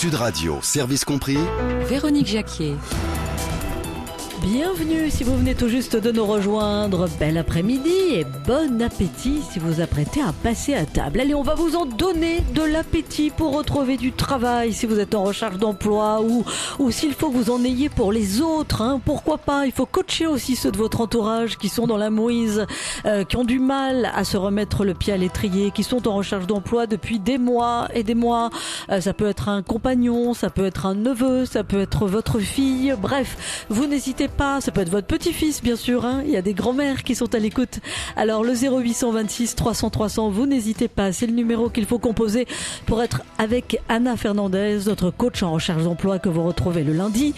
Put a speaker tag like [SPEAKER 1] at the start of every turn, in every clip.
[SPEAKER 1] Sud Radio, service compris.
[SPEAKER 2] Véronique Jacquier.
[SPEAKER 3] Bienvenue si vous venez tout juste de nous rejoindre. Bel après-midi et bon appétit si vous vous apprêtez à passer à table. Allez, on va vous en donner de l'appétit pour retrouver du travail si vous êtes en recherche d'emploi ou s'il faut que vous en ayez pour les autres. Pourquoi pas? Il faut coacher aussi ceux de votre entourage qui sont dans la mouise, qui ont du mal à se remettre le pied à l'étrier, qui sont en recherche d'emploi depuis des mois et des mois. Ça peut être un compagnon, ça peut être un neveu, ça peut être votre fille. Bref, vous n'hésitez pas, ça peut être votre petit-fils bien sûr, il y a des grands-mères qui sont à l'écoute. Alors le 0826 300 300, vous n'hésitez pas, c'est le numéro qu'il faut composer pour être avec Anna Fernandez, notre coach en recherche d'emploi que vous retrouvez le lundi,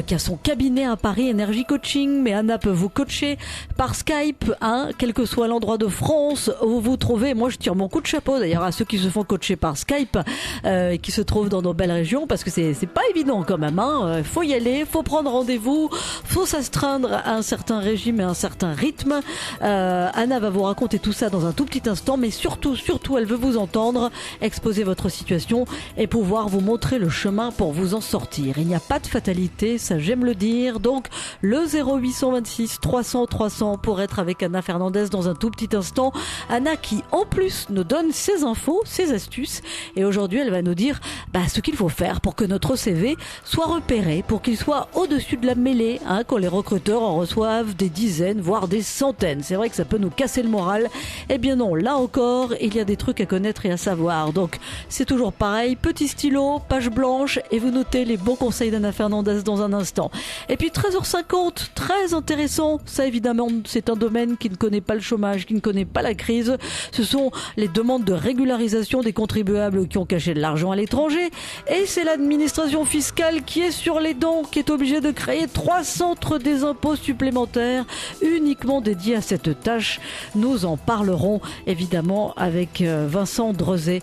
[SPEAKER 3] qui a son cabinet à Paris, Energy Coaching, mais Anna peut vous coacher par Skype, quel que soit l'endroit de France où vous vous trouvez. Moi je tire mon coup de chapeau d'ailleurs à ceux qui se font coacher par Skype et qui se trouvent dans nos belles régions, parce que c'est pas évident quand même, faut y aller, faut prendre rendez-vous, faut s'astreindre à un certain régime et un certain rythme. Anna va vous raconter tout ça dans un tout petit instant, mais surtout, elle veut vous entendre, exposer votre situation et pouvoir vous montrer le chemin pour vous en sortir. Il n'y a pas de fatalité, ça j'aime le dire. Donc, le 0826 300 300 pour être avec Anna Fernandez dans un tout petit instant. Anna qui, en plus, nous donne ses infos, ses astuces. Et aujourd'hui, elle va nous dire ce qu'il faut faire pour que notre CV soit repéré, pour qu'il soit au-dessus de la mêlée, quand les recruteurs en reçoivent des dizaines, voire des centaines. C'est vrai que ça peut nous casser le moral. Eh bien non, là encore, il y a des trucs à connaître et à savoir. Donc, c'est toujours pareil, petit stylo, page blanche, et vous notez les bons conseils d'Anna Fernandez dans un instant. Et puis 13h50, très intéressant. Ça, évidemment, c'est un domaine qui ne connaît pas le chômage, qui ne connaît pas la crise. Ce sont les demandes de régularisation des contribuables qui ont caché de l'argent à l'étranger. Et c'est l'administration fiscale qui est sur les dents, qui est obligée de créer 3 centres des impôts supplémentaires uniquement dédiés à cette tâche. Nous en parlerons évidemment avec Vincent Drezet,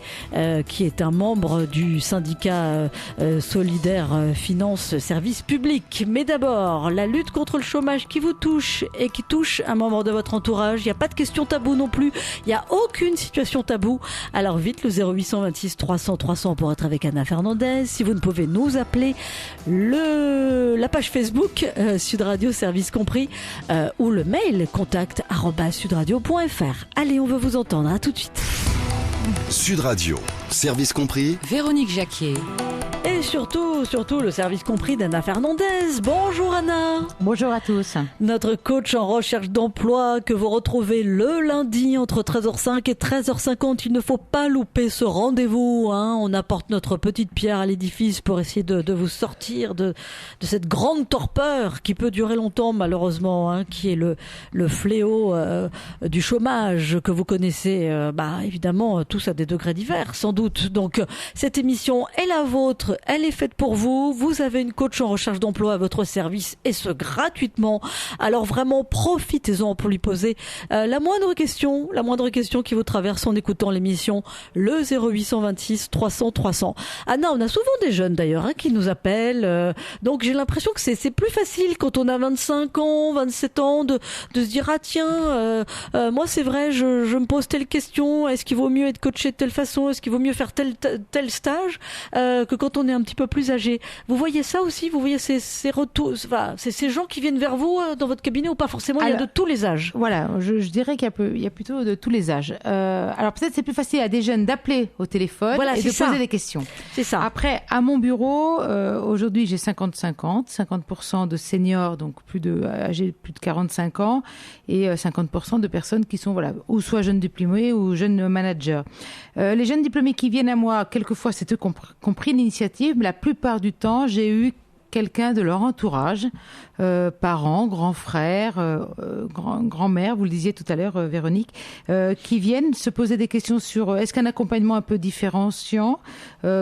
[SPEAKER 3] qui est un membre du syndicat solidaire finance service public. Mais d'abord, la lutte contre le chômage qui vous touche et qui touche un membre de votre entourage. Il n'y a pas de question taboue non plus. Il n'y a aucune situation taboue. Alors vite, le 0826 300 300 pour être avec Anna Fernandez. Si vous ne pouvez nous appeler, la page Facebook Sud Radio Service Compris ou le mail contact@sudradio.fr. Allez, on veut vous entendre. À tout de suite.
[SPEAKER 1] Sud Radio, service compris.
[SPEAKER 2] Véronique Jacquier.
[SPEAKER 3] Et surtout, le service compris d'Anna Fernandez. Bonjour Anna.
[SPEAKER 4] Bonjour à tous.
[SPEAKER 3] Notre coach en recherche d'emploi que vous retrouvez le lundi entre 13h05 et 13h50. Il ne faut pas louper ce rendez-vous. On apporte notre petite pierre à l'édifice pour essayer de vous sortir de cette grande torpeur qui peut durer longtemps malheureusement, qui est le fléau du chômage que vous connaissez. Évidemment, tous à des degrés divers sans doute. Donc cette émission est la vôtre. Elle est faite pour vous. Vous avez une coach en recherche d'emploi à votre service et ce gratuitement. Alors vraiment, profitez-en pour lui poser la moindre question qui vous traverse en écoutant l'émission. Le 0826 300 300. Anna, on a souvent des jeunes d'ailleurs qui nous appellent. Donc j'ai l'impression que c'est plus facile quand on a 25 ans, 27 ans de se dire moi c'est vrai, je me pose telle question. Est-ce qu'il vaut mieux être coaché de telle façon? Est-ce qu'il vaut mieux faire tel stage que quand on est un petit peu plus âgé? Vous voyez ça aussi? Vous voyez ces retours, ces gens qui viennent vers vous dans votre cabinet ou pas forcément? Il y a de tous les âges.
[SPEAKER 4] Voilà, je dirais qu'il y a plutôt de tous les âges. Alors peut-être c'est plus facile à des jeunes d'appeler au téléphone et de poser des questions.
[SPEAKER 3] C'est ça.
[SPEAKER 4] Après, à mon bureau, aujourd'hui j'ai 50% de seniors, donc âgés de plus de 45 ans, et 50% de personnes qui sont ou soit jeunes diplômés ou jeunes managers. Les jeunes diplômés qui viennent à moi, quelquefois c'est eux qui ont pris l'initiative, mais la plupart du temps, j'ai eu quelqu'un de leur entourage, parents, grands frères, grand-mère, vous le disiez tout à l'heure, Véronique, qui viennent se poser des questions sur est-ce qu'un accompagnement un peu différenciant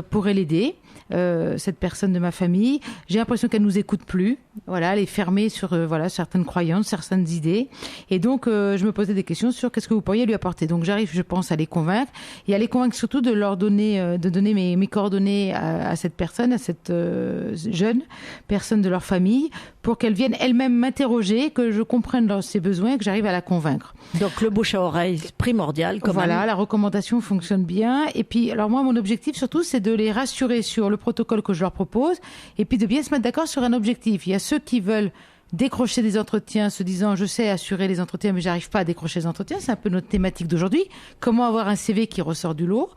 [SPEAKER 4] pourrait l'aider. Cette personne de ma famille, j'ai l'impression qu'elle nous écoute plus. Voilà, elle est fermée sur certaines croyances, certaines idées. Et donc, je me posais des questions sur qu'est-ce que vous pourriez lui apporter. Donc, j'arrive, je pense, à les convaincre et à les convaincre surtout de leur donner, mes coordonnées à cette personne, à cette jeune, personne de leur famille pour qu'elle vienne elle-même m'interroger, que je comprenne ses besoins et que j'arrive à la convaincre.
[SPEAKER 3] Donc le bouche à oreille, c'est primordial quand
[SPEAKER 4] Voilà,
[SPEAKER 3] même.
[SPEAKER 4] la recommandation fonctionne bien. Et puis, alors moi, mon objectif surtout, c'est de les rassurer sur le protocole que je leur propose et puis de bien se mettre d'accord sur un objectif. Il y a ceux qui veulent décrocher des entretiens se disant je sais assurer les entretiens mais j'arrive pas à décrocher les entretiens, c'est un peu notre thématique d'aujourd'hui, comment avoir un CV qui ressort du lot.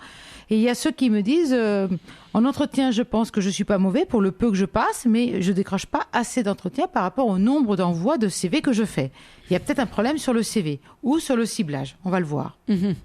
[SPEAKER 4] Et il y a ceux qui me disent en entretien je pense que je suis pas mauvais pour le peu que je passe mais je décroche pas assez d'entretiens par rapport au nombre d'envois de CV que je fais. Il y a peut-être un problème sur le CV ou sur le ciblage, on va le voir.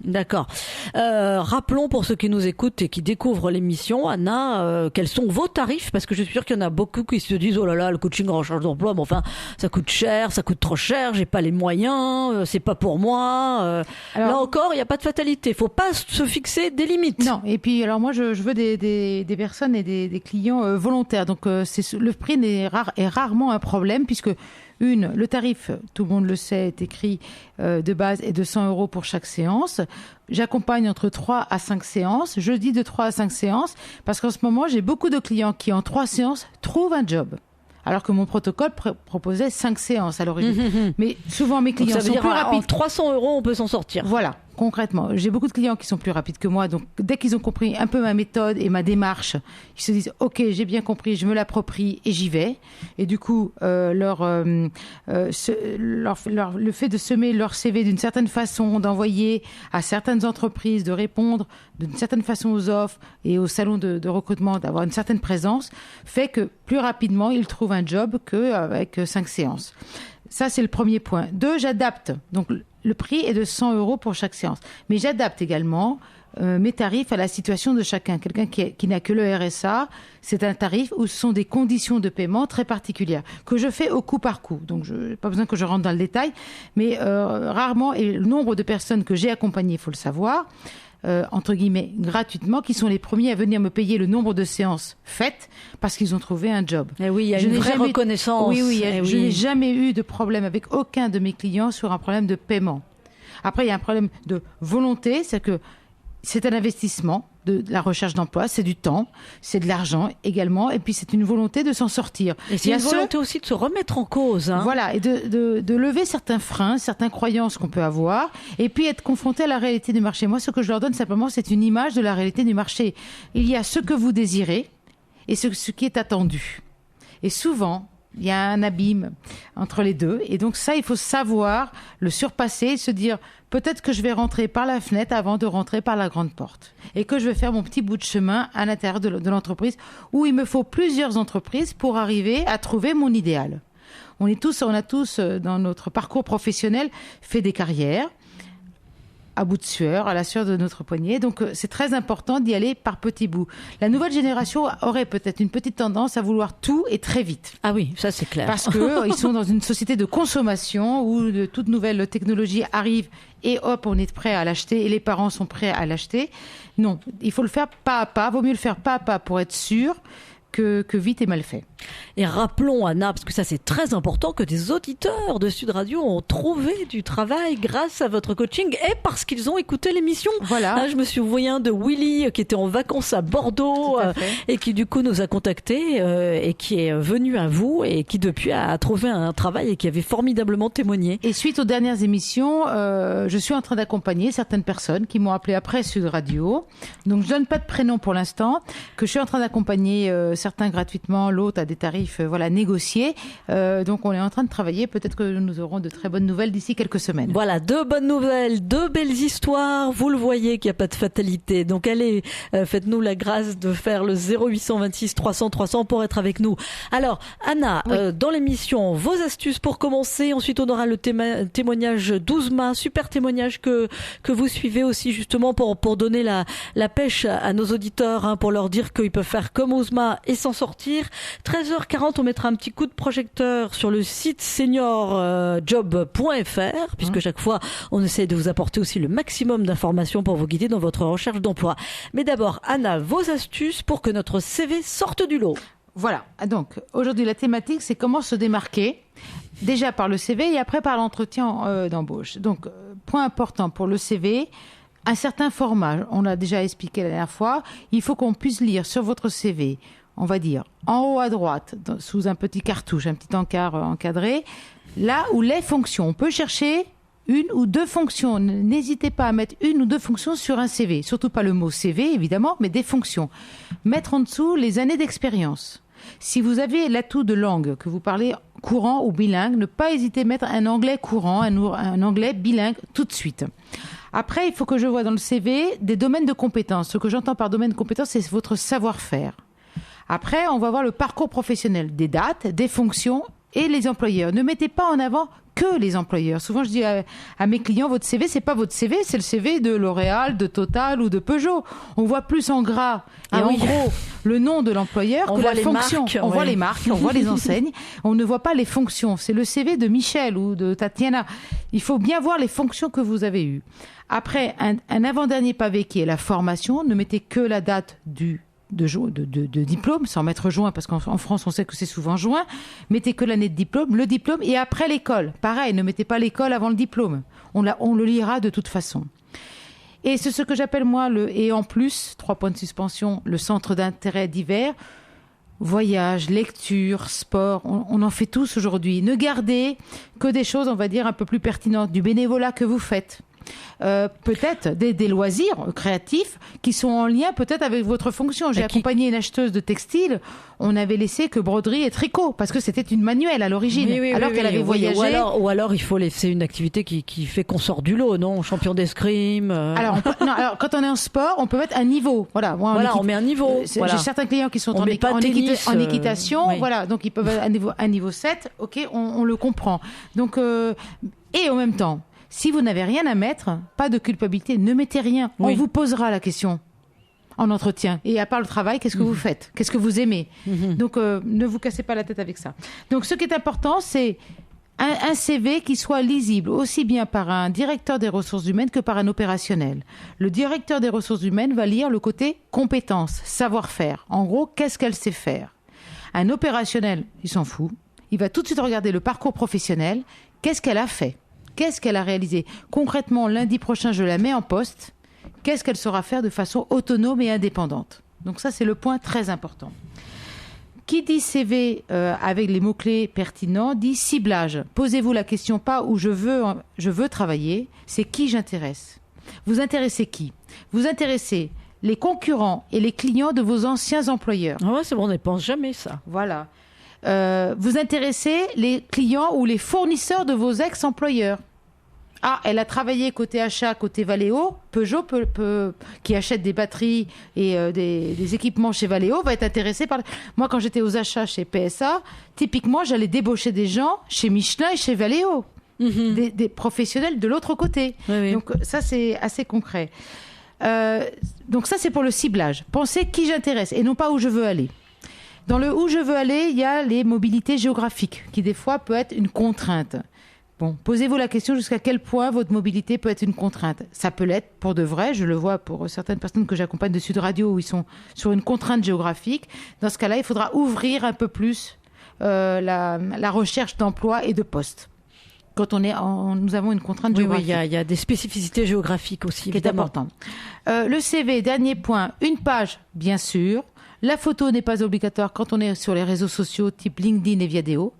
[SPEAKER 3] D'accord. Rappelons pour ceux qui nous écoutent et qui découvrent l'émission, Anna, quels sont vos tarifs? Parce que je suis sûre qu'il y en a beaucoup qui se disent oh là là, le coaching en recherche d'emploi, mais enfin ça coûte cher, ça coûte trop cher, j'ai pas les moyens, c'est pas pour moi.
[SPEAKER 4] Alors,
[SPEAKER 3] là encore, il n'y a pas de fatalité. Faut pas se fixer des limites.
[SPEAKER 4] Non, et puis alors moi je veux des personnes et des clients volontaires. Donc le prix est rarement un problème puisque le tarif, tout le monde le sait, est écrit de base est de 100 € pour chaque séance. J'accompagne entre 3 à 5 séances. Je dis de 3 à 5 séances parce qu'en ce moment, j'ai beaucoup de clients qui, en 3 séances, trouvent un job. Alors que mon protocole proposait 5 séances à l'origine. Mais souvent, mes clients sont plus rapides.
[SPEAKER 3] En 300 €, on peut s'en sortir.
[SPEAKER 4] Voilà, concrètement. J'ai beaucoup de clients qui sont plus rapides que moi. Donc, dès qu'ils ont compris un peu ma méthode et ma démarche, ils se disent « Ok, j'ai bien compris, je me l'approprie et j'y vais. » Et du coup, le fait de semer leur CV d'une certaine façon, d'envoyer à certaines entreprises, de répondre d'une certaine façon aux offres et aux salons de recrutement, d'avoir une certaine présence, fait que plus rapidement, ils trouvent un job qu'avec 5 séances. Ça, c'est le premier point. 2, j'adapte. Donc, le prix est de 100 € pour chaque séance. Mais j'adapte également mes tarifs à la situation de chacun. Quelqu'un qui n'a que le RSA, c'est un tarif où ce sont des conditions de paiement très particulières que je fais au coup par coup. Donc, je n'ai pas besoin que je rentre dans le détail. Mais rarement, et le nombre de personnes que j'ai accompagnées, il faut le savoir, entre guillemets, gratuitement, qui sont les premiers à venir me payer le nombre de séances faites parce qu'ils ont trouvé un job.
[SPEAKER 3] Et oui, il y a une vraie reconnaissance.
[SPEAKER 4] Oui, je n'ai jamais eu de problème avec aucun de mes clients sur un problème de paiement. Après, il y a un problème de volonté, c'est que c'est un investissement de la recherche d'emploi, c'est du temps, c'est de l'argent également, et puis c'est une volonté de s'en sortir.
[SPEAKER 3] Et c'est une volonté aussi de se remettre en cause.
[SPEAKER 4] Voilà, et de lever certains freins, certaines croyances qu'on peut avoir, et puis être confronté à la réalité du marché. Moi, ce que je leur donne simplement, c'est une image de la réalité du marché. Il y a ce que vous désirez et ce qui est attendu. Et souvent, il y a un abîme entre les deux. Et donc ça, il faut savoir le surpasser et se dire peut-être que je vais rentrer par la fenêtre avant de rentrer par la grande porte. Et que je vais faire mon petit bout de chemin à l'intérieur de l'entreprise où il me faut plusieurs entreprises pour arriver à trouver mon idéal. On a tous, dans notre parcours professionnel, fait des carrières à bout de sueur, à la sueur de notre poignet. Donc, c'est très important d'y aller par petits bouts. La nouvelle génération aurait peut-être une petite tendance à vouloir tout et très vite.
[SPEAKER 3] Ah oui, ça c'est clair.
[SPEAKER 4] Parce qu'ils sont dans une société de consommation où de toute nouvelle technologie arrive et hop, on est prêt à l'acheter et les parents sont prêts à l'acheter. Non, il faut le faire pas à pas. Vaut mieux le faire pas à pas pour être sûr que vite et mal fait.
[SPEAKER 3] Et rappelons, Anna, parce que ça c'est très important, que des auditeurs de Sud Radio ont trouvé du travail grâce à votre coaching et parce qu'ils ont écouté l'émission.
[SPEAKER 4] Voilà.
[SPEAKER 3] Je me souviens de Willy qui était en vacances à Bordeaux et qui du coup nous a contactés et qui est venu à vous et qui depuis a trouvé un travail et qui avait formidablement témoigné.
[SPEAKER 4] Et suite aux dernières émissions, je suis en train d'accompagner certaines personnes qui m'ont appelé après Sud Radio. Donc je donne pas de prénom pour l'instant, que je suis en train d'accompagner certains gratuitement, l'autre à des tarifs négociés. Donc on est en train de travailler. Peut-être que nous aurons de très bonnes nouvelles d'ici quelques semaines.
[SPEAKER 3] Voilà, 2 bonnes nouvelles, 2 belles histoires. Vous le voyez qu'il n'y a pas de fatalité. Donc allez, faites-nous la grâce de faire le 0826 300 300 pour être avec nous. Alors Anna, oui. Dans l'émission, vos astuces pour commencer. Ensuite on aura le témoignage d'Ouzma, super témoignage que vous suivez aussi justement pour donner la pêche à nos auditeurs, pour leur dire qu'ils peuvent faire comme Ouzma et s'en sortir. 13h40, on mettra un petit coup de projecteur sur le site seniorjob.fr, puisque chaque fois, on essaie de vous apporter aussi le maximum d'informations pour vous guider dans votre recherche d'emploi. Mais d'abord, Anna, vos astuces pour que notre CV sorte du lot.
[SPEAKER 4] Voilà. Donc, aujourd'hui, la thématique, c'est comment se démarquer. Déjà par le CV et après par l'entretien d'embauche. Donc, point important pour le CV, un certain format. On l'a déjà expliqué la dernière fois. Il faut qu'on puisse lire sur votre CV on va dire, en haut à droite, sous un petit cartouche, un petit encart encadré, là où les fonctions, on peut chercher une ou deux fonctions. N'hésitez pas à mettre une ou deux fonctions sur un CV. Surtout pas le mot CV, évidemment, mais des fonctions. Mettre en dessous les années d'expérience. Si vous avez l'atout de langue, que vous parlez courant ou bilingue, ne pas hésiter à mettre un anglais courant, un anglais bilingue tout de suite. Après, il faut que je vois dans le CV des domaines de compétences. Ce que j'entends par domaine de compétences, c'est votre savoir-faire. Après, on va voir le parcours professionnel, des dates, des fonctions et les employeurs. Ne mettez pas en avant que les employeurs. Souvent, je dis à mes clients, votre CV, c'est pas votre CV, c'est le CV de L'Oréal, de Total ou de Peugeot. On voit plus en gras et en gros le nom de l'employeur que la fonction. On voit les marques, on voit les enseignes. On ne voit pas les fonctions. C'est le CV de Michel ou de Tatiana. Il faut bien voir les fonctions que vous avez eues. Après, un avant-dernier pavé qui est la formation, ne mettez que la date de diplôme, sans mettre juin, parce qu'en France, on sait que c'est souvent juin. Mettez que l'année de diplôme, le diplôme, et après l'école. Pareil, ne mettez pas l'école avant le diplôme. On le lira de toute façon. Et c'est ce que j'appelle, moi, et en plus, 3 points de suspension, le centre d'intérêt divers. Voyage, lecture, sport, on en fait tous aujourd'hui. Ne gardez que des choses, on va dire, un peu plus pertinentes, du bénévolat que vous faites. Peut-être des loisirs créatifs qui sont en lien peut-être avec votre fonction. J'ai accompagné une acheteuse de textile, on avait laissé que broderie et tricot parce que c'était une manuelle à l'origine, alors qu'elle avait voyagé.
[SPEAKER 3] Ou alors il faut laisser une activité qui fait qu'on sort du lot, non? Champion d'escrime.
[SPEAKER 4] Alors quand on est en sport, on peut mettre un niveau. Voilà,
[SPEAKER 3] on met un niveau.
[SPEAKER 4] J'ai certains clients qui sont en équitation, voilà, donc ils peuvent un niveau 7. Ok, on le comprend. Donc et en même temps, si vous n'avez rien à mettre, pas de culpabilité, ne mettez rien. On vous posera la question en entretien. Et à part le travail, qu'est-ce que vous faites? Qu'est-ce que vous aimez? Donc, ne vous cassez pas la tête avec ça. Donc, ce qui est important, c'est un CV qui soit lisible, aussi bien par un directeur des ressources humaines que par un opérationnel. Le directeur des ressources humaines va lire le côté compétences, savoir-faire. En gros, qu'est-ce qu'elle sait faire? Un opérationnel, il s'en fout. Il va tout de suite regarder le parcours professionnel. Qu'est-ce qu'elle a fait? Qu'est-ce qu'elle a réalisé? Concrètement, lundi prochain, je la mets en poste. Qu'est-ce qu'elle saura faire de façon autonome et indépendante? Donc ça, c'est le point très important. Qui dit CV avec les mots-clés pertinents dit ciblage. Posez-vous la question pas où je veux travailler, c'est qui j'intéresse. Vous intéressez qui? Vous intéressez les concurrents et les clients de vos anciens employeurs.
[SPEAKER 3] Ah ouais, c'est bon, on n'y pense jamais ça.
[SPEAKER 4] Voilà. Vous intéressez les clients ou les fournisseurs de vos ex-employeurs. Ah, elle a travaillé côté achat, côté Valeo. Peugeot, qui achète des batteries et des équipements chez Valeo, va être intéressé par... Moi, quand j'étais aux achats chez PSA, typiquement, j'allais débaucher des gens chez Michelin et chez Valeo. Des professionnels de l'autre côté. Oui. Donc ça, c'est assez concret. Donc ça, c'est pour le ciblage. Pensez qui j'intéresse et non pas où je veux aller. Dans le où je veux aller, il y a les mobilités géographiques, qui des fois peut être une contrainte. Bon, posez-vous la question jusqu'à quel point votre mobilité peut être une contrainte. Ça peut l'être pour de vrai, je le vois pour certaines personnes que j'accompagne de Sud Radio où ils sont sur une contrainte géographique. Dans ce cas-là, il faudra ouvrir un peu plus la recherche d'emploi et de postes. Quand nous avons une contrainte géographique.
[SPEAKER 3] Oui, il y a des spécificités géographiques aussi, évidemment.
[SPEAKER 4] C'est important. Le CV, dernier point, une page, bien sûr. La photo n'est pas obligatoire quand on est sur les réseaux sociaux type LinkedIn et Viadeo.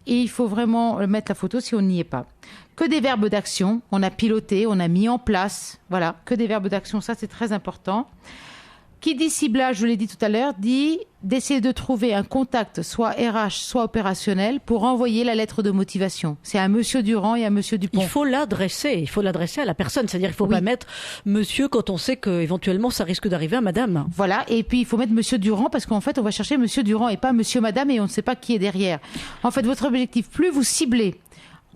[SPEAKER 4] Et il faut vraiment mettre la photo si on n'y est pas. Que des verbes d'action. On a piloté, on a mis en place. Voilà, que des verbes d'action, ça c'est très important. Qui dit ciblage, je l'ai dit tout à l'heure, dit d'essayer de trouver un contact, soit RH, soit opérationnel, pour envoyer la lettre de motivation. C'est à Monsieur Durand et à Monsieur Dupont.
[SPEAKER 3] Il faut l'adresser à la personne. C'est-à-dire qu'il ne faut pas mettre Monsieur quand on sait qu'éventuellement ça risque d'arriver à Madame.
[SPEAKER 4] Voilà, et puis il faut mettre Monsieur Durand parce qu'en fait on va chercher Monsieur Durand et pas Monsieur Madame et on ne sait pas qui est derrière. En fait, votre objectif, plus vous ciblez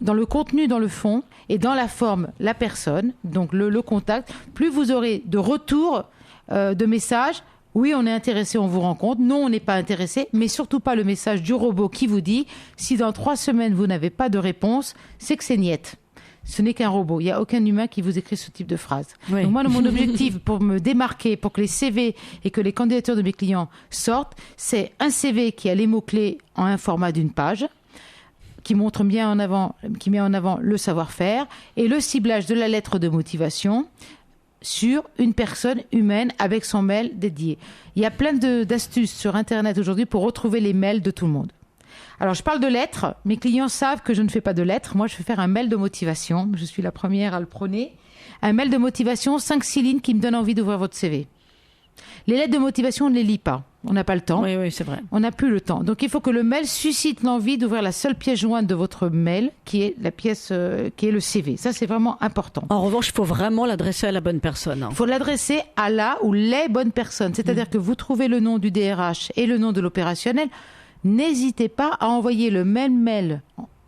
[SPEAKER 4] dans le contenu, dans le fond, et dans la forme, la personne, donc le contact, plus vous aurez de retours de messages. Oui, on est intéressé, on vous rencontre. Non, on n'est pas intéressé, mais surtout pas le message du robot qui vous dit si dans 3 semaines vous n'avez pas de réponse, c'est que c'est niette. Ce n'est qu'un robot. Il n'y a aucun humain qui vous écrit ce type de phrase. Oui. Donc moi, mon objectif pour me démarquer, pour que les CV et que les candidatures de mes clients sortent, c'est un CV qui a les mots-clés en un format d'une page, qui montre bien en avant, qui met en avant le savoir-faire et le ciblage de la lettre de motivation. sur une personne humaine avec son mail dédié. Il y a plein d'astuces sur Internet aujourd'hui pour retrouver les mails de tout le monde. Alors, je parle de lettres. Mes clients savent que je ne fais pas de lettres. Moi, je vais faire un mail de motivation. Je suis la première à le prôner. Un mail de motivation, 5-6 lignes qui me donnent envie d'ouvrir votre CV. Les lettres de motivation, on ne les lit pas. On n'a pas le temps.
[SPEAKER 3] Oui, c'est vrai.
[SPEAKER 4] On n'a plus le temps. Donc, il faut que le mail suscite l'envie d'ouvrir la seule pièce jointe de votre mail, qui est la pièce qui est le CV. Ça, c'est vraiment important.
[SPEAKER 3] En revanche, il faut vraiment l'adresser à la bonne personne.
[SPEAKER 4] Il faut l'adresser à la ou les bonnes personnes. C'est-à-dire que vous trouvez le nom du DRH et le nom de l'opérationnel. N'hésitez pas à envoyer le même mail,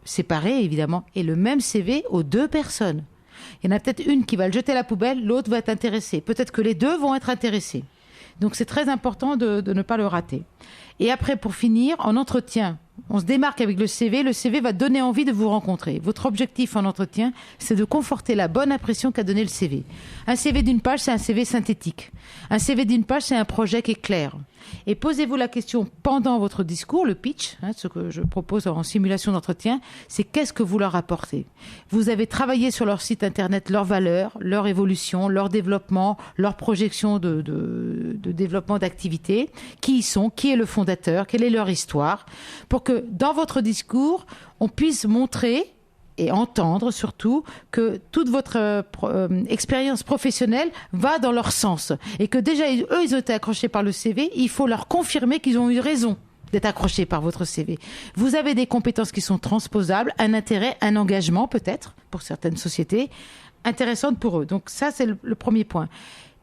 [SPEAKER 4] séparé évidemment, et le même CV aux 2 personnes. Il y en a peut-être une qui va le jeter à la poubelle, l'autre va être intéressée. Peut-être que les 2 vont être intéressés. Donc c'est très important de ne pas le rater. Et après, pour finir, en entretien, on se démarque avec le CV. Le CV va donner envie de vous rencontrer. Votre objectif en entretien, c'est de conforter la bonne impression qu'a donné le CV. Un CV d'une page, c'est un CV synthétique. Un CV d'une page, c'est un projet qui est clair. Et posez-vous la question pendant votre discours, le pitch, ce que je propose en simulation d'entretien, c'est qu'est-ce que vous leur apportez. Vous avez travaillé sur leur site internet leurs valeurs, leur évolution, leur développement, leur projection de développement d'activité, qui ils sont, qui est le fondateur, quelle est leur histoire, pour que dans votre discours, on puisse montrer et entendre surtout que toute votre expérience professionnelle va dans leur sens. Et que déjà, eux, ils ont été accrochés par le CV, il faut leur confirmer qu'ils ont eu raison d'être accrochés par votre CV. Vous avez des compétences qui sont transposables, un intérêt, un engagement peut-être, pour certaines sociétés, intéressantes pour eux. Donc ça, c'est le premier point.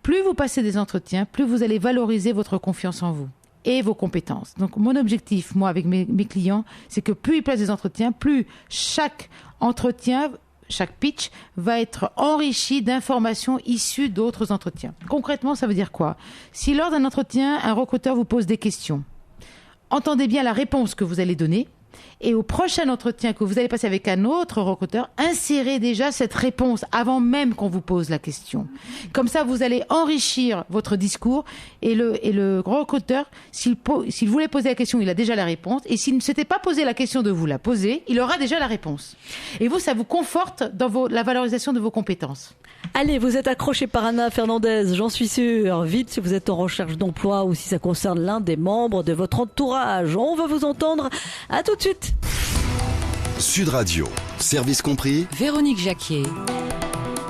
[SPEAKER 4] Plus vous passez des entretiens, plus vous allez valoriser votre confiance en vous et vos compétences. Donc mon objectif, moi, avec mes clients, c'est que plus ils passent des entretiens, plus chaque entretien, chaque pitch va être enrichi d'informations issues d'autres entretiens. Concrètement, ça veut dire quoi? Si lors d'un entretien, un recruteur vous pose des questions, entendez bien la réponse que vous allez donner. Et au prochain entretien que vous allez passer avec un autre recruteur, insérez déjà cette réponse avant même qu'on vous pose la question. Comme ça, vous allez enrichir votre discours et le recruteur, s'il voulait poser la question, il a déjà la réponse. Et s'il ne s'était pas posé la question de vous la poser, il aura déjà la réponse. Et vous, ça vous conforte dans la valorisation de vos compétences.
[SPEAKER 3] Allez, vous êtes accroché par Anna Fernandez, j'en suis sûre. Vite, si vous êtes en recherche d'emploi ou si ça concerne l'un des membres de votre entourage. On va vous entendre. À tout de suite.
[SPEAKER 1] Sud Radio, service compris.
[SPEAKER 2] Véronique Jacquier.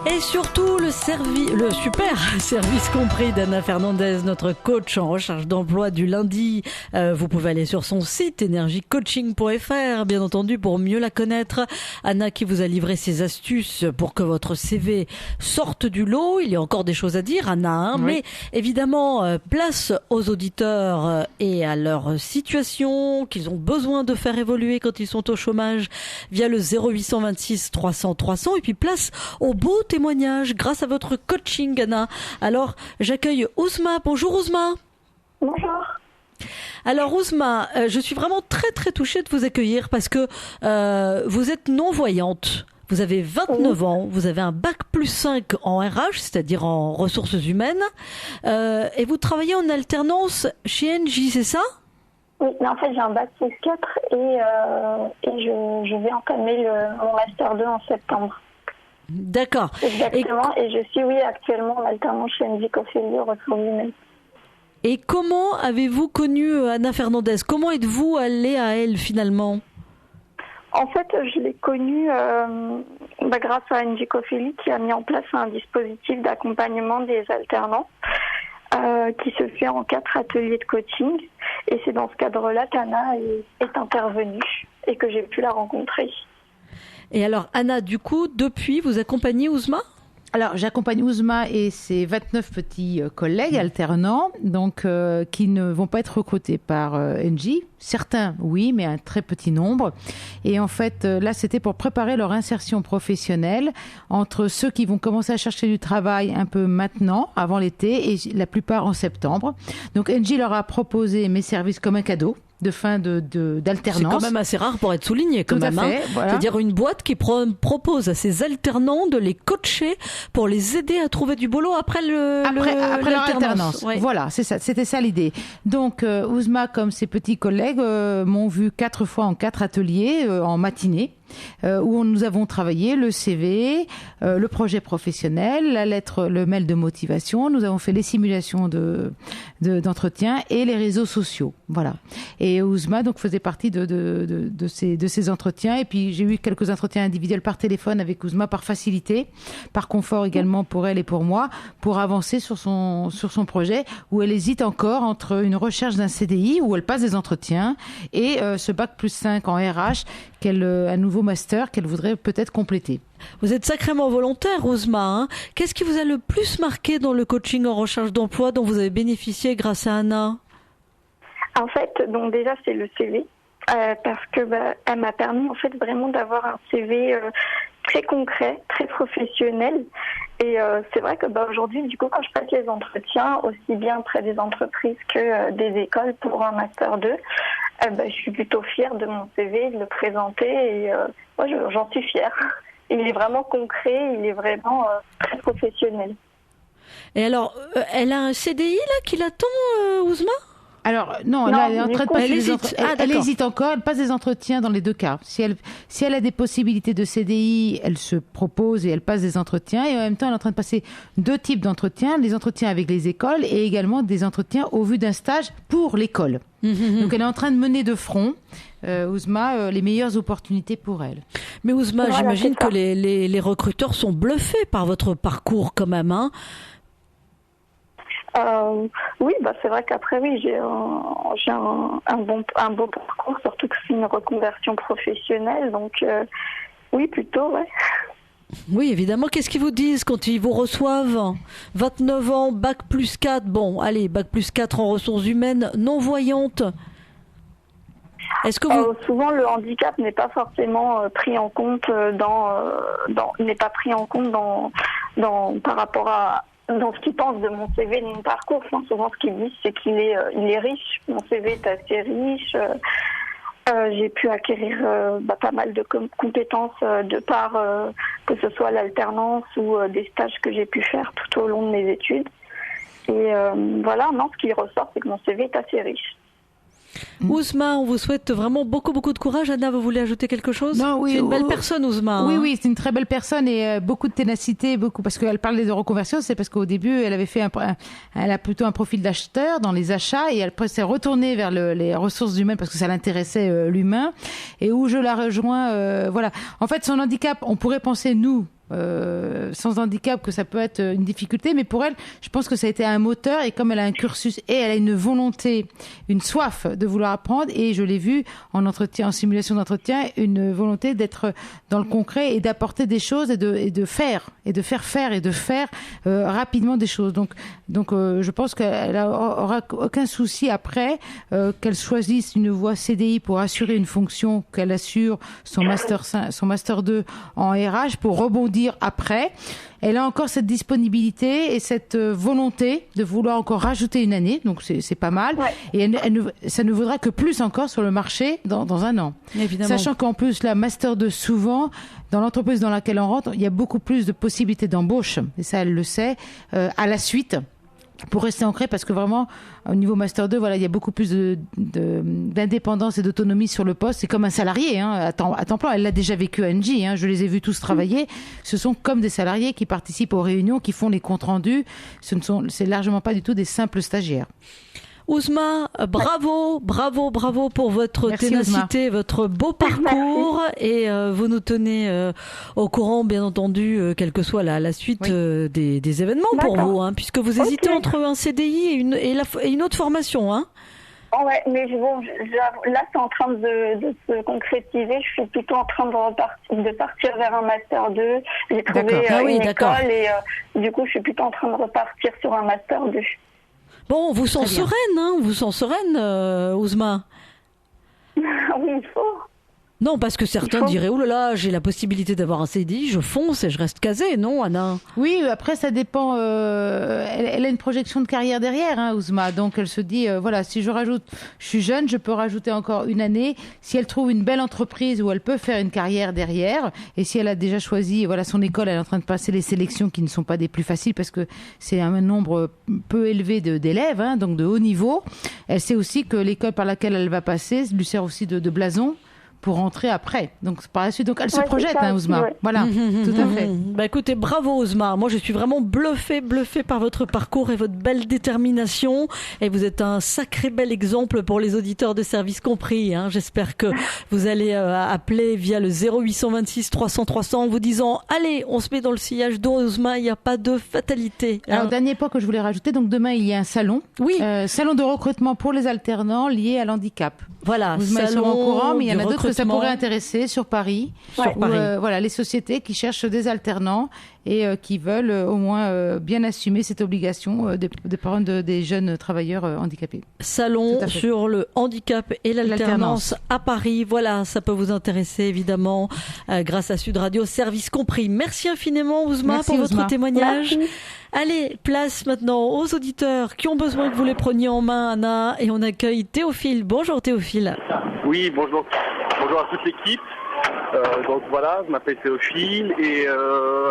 [SPEAKER 3] Et surtout le super service compris d'Anna Fernandez, notre coach en recherche d'emploi du lundi. Vous pouvez aller sur son site energiecoaching.fr, bien entendu, pour mieux la connaître. Anna qui vous a livré ses astuces pour que votre CV sorte du lot. Il y a encore des choses à dire, Anna, oui. Mais évidemment, place aux auditeurs et à leur situation qu'ils ont besoin de faire évoluer quand ils sont au chômage via le 0826 300 300 et puis place au beau témoignage grâce à votre coaching, Anna. Alors, j'accueille Ousma. Bonjour Ousma.
[SPEAKER 5] Bonjour.
[SPEAKER 3] Alors Ousma, je suis vraiment très très touchée de vous accueillir parce que vous êtes non-voyante. Vous avez 29 ans, vous avez un bac plus 5 en RH, c'est-à-dire en ressources humaines, et vous travaillez en alternance chez NJ, c'est ça ?
[SPEAKER 5] Oui, mais en fait j'ai un bac plus 4 et je vais entamer mon Master 2 en septembre.
[SPEAKER 3] D'accord.
[SPEAKER 5] Exactement, et je suis actuellement en alternance chez NJ Coffelli aux ressources humaines.
[SPEAKER 3] Et comment avez-vous connu Anna Fernandez ? Comment êtes-vous allée à elle finalement ?
[SPEAKER 5] En fait, je l'ai connue grâce à NJ Coffelli qui a mis en place un dispositif d'accompagnement des alternants qui se fait en 4 ateliers de coaching. Et c'est dans ce cadre-là qu'Anna est intervenue et que j'ai pu la rencontrer.
[SPEAKER 3] Et alors Anna, du coup, depuis, vous accompagnez Ousma ?
[SPEAKER 4] Alors, j'accompagne Ousma et ses 29 petits collègues alternants, donc qui ne vont pas être recrutés par NJ. Certains, oui, mais un très petit nombre. Et en fait, là, c'était pour préparer leur insertion professionnelle entre ceux qui vont commencer à chercher du travail un peu maintenant, avant l'été, et la plupart en septembre. Donc, NJ leur a proposé mes services comme un cadeau de fin d'alternance.
[SPEAKER 3] C'est quand même assez rare pour être souligné quand même.
[SPEAKER 4] Voilà.
[SPEAKER 3] C'est-à-dire une boîte qui propose à ses alternants de les coacher pour les aider à trouver du boulot après leur alternance.
[SPEAKER 4] Oui. Voilà, c'est ça, c'était ça l'idée. Donc Ousma, comme ses petits collègues, m'ont vu 4 fois en 4 ateliers en matinée. où nous avons travaillé le CV, le projet professionnel, la lettre, le mail de motivation. Nous avons fait les simulations d'entretien et les réseaux sociaux. Voilà. Et Ouzma donc faisait partie de ces entretiens. Et puis j'ai eu quelques entretiens individuels par téléphone avec Ouzma par facilité, par confort également pour elle et pour moi, pour avancer sur son projet où elle hésite encore entre une recherche d'un CDI où elle passe des entretiens et ce bac plus 5 en RH, un nouveau master qu'elle voudrait peut-être compléter.
[SPEAKER 3] Vous êtes sacrément volontaire, Ouzma, hein. Qu'est-ce qui vous a le plus marqué dans le coaching en recherche d'emploi dont vous avez bénéficié grâce à Anna?
[SPEAKER 5] En fait, donc déjà, c'est le CV. Parce que elle m'a permis en fait vraiment d'avoir un CV très concret, très professionnel. Et c'est vrai que aujourd'hui, du coup, quand je passe les entretiens, aussi bien près des entreprises que des écoles pour un Master 2, je suis plutôt fière de mon CV, de le présenter et moi, j'en suis fière. Il est vraiment concret, il est vraiment très professionnel.
[SPEAKER 3] Et alors, elle a un CDI là qui l'attend, Ouzma?
[SPEAKER 4] Alors non, là, elle est en train de passer
[SPEAKER 3] elle
[SPEAKER 4] hésite encore, elle passe des entretiens dans les deux cas. Si elle a des possibilités de CDI, elle se propose et elle passe des entretiens. Et en même temps, elle est en train de passer 2 types d'entretiens, les entretiens avec les écoles et également des entretiens au vu d'un stage pour l'école. Donc elle est en train de mener de front, Ouzma, les meilleures opportunités pour elle.
[SPEAKER 3] Mais Ouzma,
[SPEAKER 5] voilà,
[SPEAKER 3] j'imagine que les recruteurs sont bluffés par votre parcours quand même, hein.
[SPEAKER 5] Oui, c'est vrai qu'après, oui, j'ai un beau parcours, surtout que c'est une reconversion professionnelle, donc oui, plutôt, ouais.
[SPEAKER 3] Oui, évidemment. Qu'est-ce qu'ils vous disent quand ils vous reçoivent? 29 ans, bac plus 4, bon, allez, bac plus 4 en ressources humaines, non-voyante. Est-ce que vous...
[SPEAKER 5] souvent, le handicap n'est pas forcément pris en compte par rapport à dans ce qu'ils pensent de mon CV, de mon parcours. Enfin, souvent, ce qu'ils disent, c'est qu'il est riche. Mon CV est assez riche. J'ai pu acquérir pas mal de compétences de par que ce soit l'alternance ou des stages que j'ai pu faire tout au long de mes études. Et voilà, non, ce qui ressort, c'est que mon CV est assez riche.
[SPEAKER 3] Ouzma, on vous souhaite vraiment beaucoup de courage. Anna, vous voulez ajouter quelque chose?
[SPEAKER 4] Non, oui,
[SPEAKER 3] c'est une belle personne, Ouzma.
[SPEAKER 4] Oui, oui, c'est une très belle personne et beaucoup de ténacité, parce qu'elle parlait de reconversion, c'est parce qu'au début, elle avait fait elle a plutôt un profil d'acheteur dans les achats et elle s'est retournée vers les ressources humaines parce que ça l'intéressait l'humain et où je la rejoins. Voilà. En fait, son handicap, on pourrait penser nous. Sans handicap que ça peut être une difficulté, mais pour elle je pense que ça a été un moteur et comme elle a un cursus et elle a une volonté, une soif de vouloir apprendre et je l'ai vu en simulation d'entretien, une volonté d'être dans le concret et d'apporter des choses et de faire rapidement des choses donc je pense qu'elle aura aucun souci après qu'elle choisisse une voie CDI pour assurer une fonction, qu'elle assure son master 2 en RH pour rebondir après. Elle a encore cette disponibilité et cette volonté de vouloir encore rajouter une année, donc c'est pas mal. Ouais. Et ça ne vaudra que plus encore sur le marché dans un an. Évidemment. Sachant qu'en plus, la Master 2, souvent, dans l'entreprise dans laquelle on rentre, il y a beaucoup plus de possibilités d'embauche, et ça, elle le sait, à la suite. Pour rester ancré, parce que vraiment, au niveau Master 2, voilà, il y a beaucoup plus d'indépendance et d'autonomie sur le poste. C'est comme un salarié à temps plein. Elle l'a déjà vécu à Engie. Je les ai vus tous travailler. Ce sont comme des salariés qui participent aux réunions, qui font les comptes rendus. C'est largement pas du tout des simples stagiaires.
[SPEAKER 3] Ouzma, bravo pour votre ténacité, Ouzma. Votre beau parcours. Merci. Et vous nous tenez au courant, bien entendu, quelle que soit la suite des événements. D'accord. Pour vous, puisque vous hésitez entre un CDI et une autre formation.
[SPEAKER 5] Ouais, mais bon, là c'est en train de se concrétiser. Je suis plutôt en train de partir vers un Master 2. J'ai trouvé une école et du coup je suis plutôt en train de repartir sur un Master 2.
[SPEAKER 3] Bon, on vous sent sereine, Ouzma.
[SPEAKER 5] Oui, il faut.
[SPEAKER 3] Non, parce que certains diraient, oh là là, j'ai la possibilité d'avoir un CDI, je fonce et je reste casée, non, Anna? Oui,
[SPEAKER 4] après, ça dépend. Elle a une projection de carrière derrière, Ouzma. Donc, elle se dit, voilà, si je suis jeune, je peux rajouter encore une année. Si elle trouve une belle entreprise où elle peut faire une carrière derrière, et si elle a déjà choisi, voilà, son école, elle est en train de passer les sélections qui ne sont pas des plus faciles parce que c'est un nombre peu élevé d'élèves, donc de haut niveau. Elle sait aussi que l'école par laquelle elle va passer lui sert aussi de blason pour rentrer après. Donc par la suite, donc elle se
[SPEAKER 5] Ouais,
[SPEAKER 4] projette,
[SPEAKER 5] c'est ça,
[SPEAKER 4] Ousma.
[SPEAKER 5] ouais.
[SPEAKER 4] Voilà, tout à fait.
[SPEAKER 3] Bah écoutez, bravo Ousma. Moi, je suis vraiment bluffée par votre parcours et votre belle détermination. Et vous êtes un sacré bel exemple pour les auditeurs de Service Compris. Hein. J'espère que vous allez appeler via le 0826 300 300 en vous disant « Allez, on se met dans le sillage d'eau, Ousma, il n'y a pas de fatalité. »
[SPEAKER 4] Alors, dernier point que je voulais rajouter, donc demain, il y a un salon.
[SPEAKER 3] Oui.
[SPEAKER 4] Salon de recrutement pour les alternants liés à l'handicap.
[SPEAKER 3] Voilà,
[SPEAKER 4] Vous me serez au courant, mais il y en a d'autres que ça pourrait
[SPEAKER 3] intéresser.
[SPEAKER 4] intéresser sur Paris.
[SPEAKER 3] Sur
[SPEAKER 4] Où,
[SPEAKER 3] Paris.
[SPEAKER 4] voilà, les sociétés qui cherchent des alternants et qui veulent au moins bien assumer cette obligation des parents des jeunes travailleurs handicapés.
[SPEAKER 3] Salon
[SPEAKER 4] Tout à fait.
[SPEAKER 3] sur le handicap et l'alternance à Paris. Voilà, ça peut vous intéresser évidemment grâce à Sud Radio, Service Compris. Merci infiniment Ousma
[SPEAKER 4] Merci,
[SPEAKER 3] pour
[SPEAKER 4] Ousma.
[SPEAKER 3] votre témoignage.
[SPEAKER 5] Merci.
[SPEAKER 3] Allez, place maintenant aux auditeurs qui ont besoin que vous les preniez en main, Anna, et on accueille Théophile. Bonjour Théophile.
[SPEAKER 6] Oui, bonjour. Bonjour à toute l'équipe. Donc voilà, je m'appelle Théophile et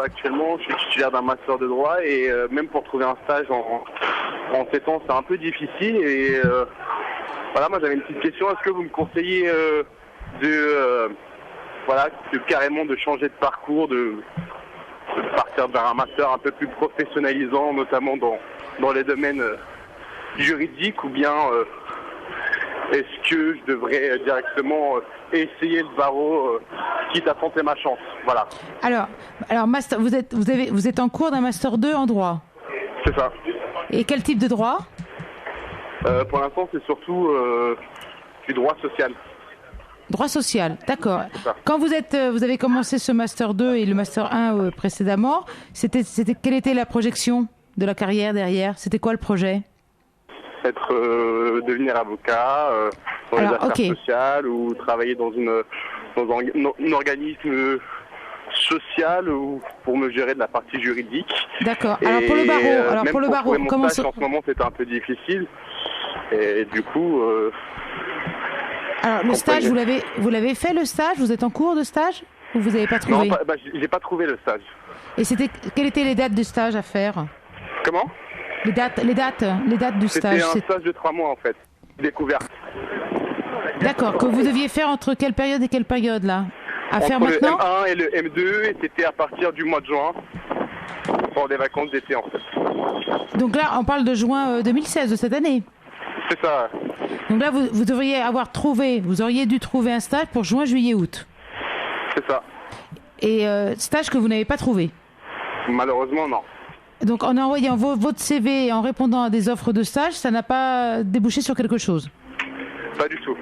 [SPEAKER 6] actuellement je suis titulaire d'un master de droit et même pour trouver un stage en 7 ans c'est un peu difficile et voilà, moi j'avais une petite question. Est-ce que vous me conseillez carrément de changer de parcours, de partir vers un master un peu plus professionnalisant, notamment dans les domaines juridiques, ou bien est-ce que je devrais directement essayer le barreau, quitte à tenter ma chance? Voilà,
[SPEAKER 4] Alors master, vous êtes en cours d'un master 2 en droit.
[SPEAKER 6] c'est ça.
[SPEAKER 4] Et quel type de droit?
[SPEAKER 6] Pour l'instant, c'est surtout du droit social.
[SPEAKER 4] Droit social, d'accord.
[SPEAKER 6] C'est ça.
[SPEAKER 4] Quand vous avez commencé ce master 2 et le master 1 précédemment, quelle était la projection de la carrière derrière? C'était quoi le projet?
[SPEAKER 6] Devenir avocat dans
[SPEAKER 4] Alors,
[SPEAKER 6] les affaires
[SPEAKER 4] ok.
[SPEAKER 6] sociales ou travailler dans un organisme social ou pour me gérer de la partie juridique.
[SPEAKER 4] D'accord. Alors pour le barreau,
[SPEAKER 6] même
[SPEAKER 4] pour le barreau,
[SPEAKER 6] trouver mon
[SPEAKER 4] comment
[SPEAKER 6] stage en ce moment, c'était un peu difficile. Et du coup,
[SPEAKER 4] Alors le stage, vous l'avez fait le stage? Vous êtes en cours de stage ou vous n'avez pas trouvé?
[SPEAKER 6] non, j'ai pas trouvé le stage.
[SPEAKER 4] Et quelles étaient les dates de stage à faire?
[SPEAKER 6] Comment?
[SPEAKER 4] Les dates du
[SPEAKER 6] C'était
[SPEAKER 4] stage.
[SPEAKER 6] un stage de 3 mois en fait, découverte.
[SPEAKER 4] D'accord. Que vous deviez faire entre quelle période et quelle période là? À faire
[SPEAKER 6] Entre
[SPEAKER 4] maintenant?
[SPEAKER 6] le M1 et le M2, et c'était à partir du mois de juin, pour des vacances d'été en fait.
[SPEAKER 4] Donc là, on parle de juin 2016 de cette année.
[SPEAKER 6] C'est ça,
[SPEAKER 4] Donc là, vous auriez dû trouver un stage pour juin, juillet, août.
[SPEAKER 6] c'est ça.
[SPEAKER 4] Et stage que vous n'avez pas trouvé.
[SPEAKER 6] Malheureusement, non.
[SPEAKER 4] Donc en envoyant votre CV et en répondant à des offres de stage, ça n'a pas débouché sur quelque chose.
[SPEAKER 6] Pas du tout.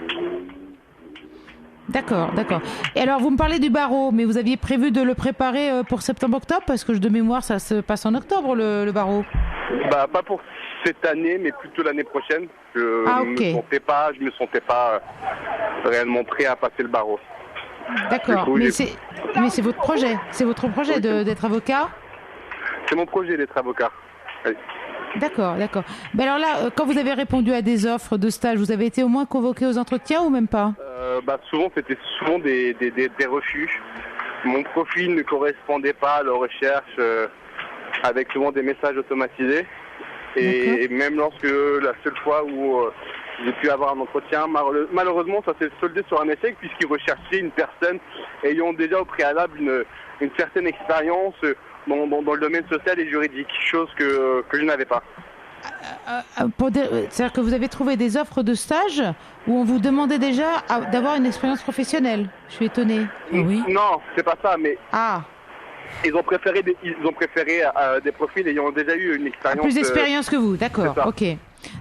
[SPEAKER 4] D'accord. Et alors, vous me parlez du barreau, mais vous aviez prévu de le préparer pour septembre-octobre? Parce que de mémoire, ça se passe en octobre, le barreau.
[SPEAKER 6] Pas pour cette année, mais plutôt l'année prochaine. Je
[SPEAKER 4] ok.
[SPEAKER 6] me sentais pas réellement prêt à passer le barreau.
[SPEAKER 4] D'accord.
[SPEAKER 6] Du coup,
[SPEAKER 4] Mais c'est votre projet. C'est votre projet d'être avocat?
[SPEAKER 6] C'est mon projet d'être avocat. Oui.
[SPEAKER 4] D'accord. Mais alors là, quand vous avez répondu à des offres de stage, vous avez été au moins convoqué aux entretiens ou même pas?
[SPEAKER 6] Souvent, c'était des refus. Mon profil ne correspondait pas à leur recherche, avec souvent des messages automatisés. Et même lorsque la seule fois où j'ai pu avoir un entretien, malheureusement, ça s'est soldé sur un échec, puisqu'ils recherchaient une personne ayant déjà au préalable une certaine expérience dans le domaine social et juridique, chose que je n'avais pas.
[SPEAKER 4] C'est-à-dire que vous avez trouvé des offres de stage où on vous demandait déjà d'avoir une expérience professionnelle. Je suis étonnée.
[SPEAKER 3] Oui.
[SPEAKER 6] Non, c'est pas ça, mais
[SPEAKER 4] Ah,
[SPEAKER 6] ils ont préféré des profils ayant déjà eu une expérience.
[SPEAKER 4] plus d'expérience que vous, d'accord,
[SPEAKER 6] c'est ça.
[SPEAKER 4] ok.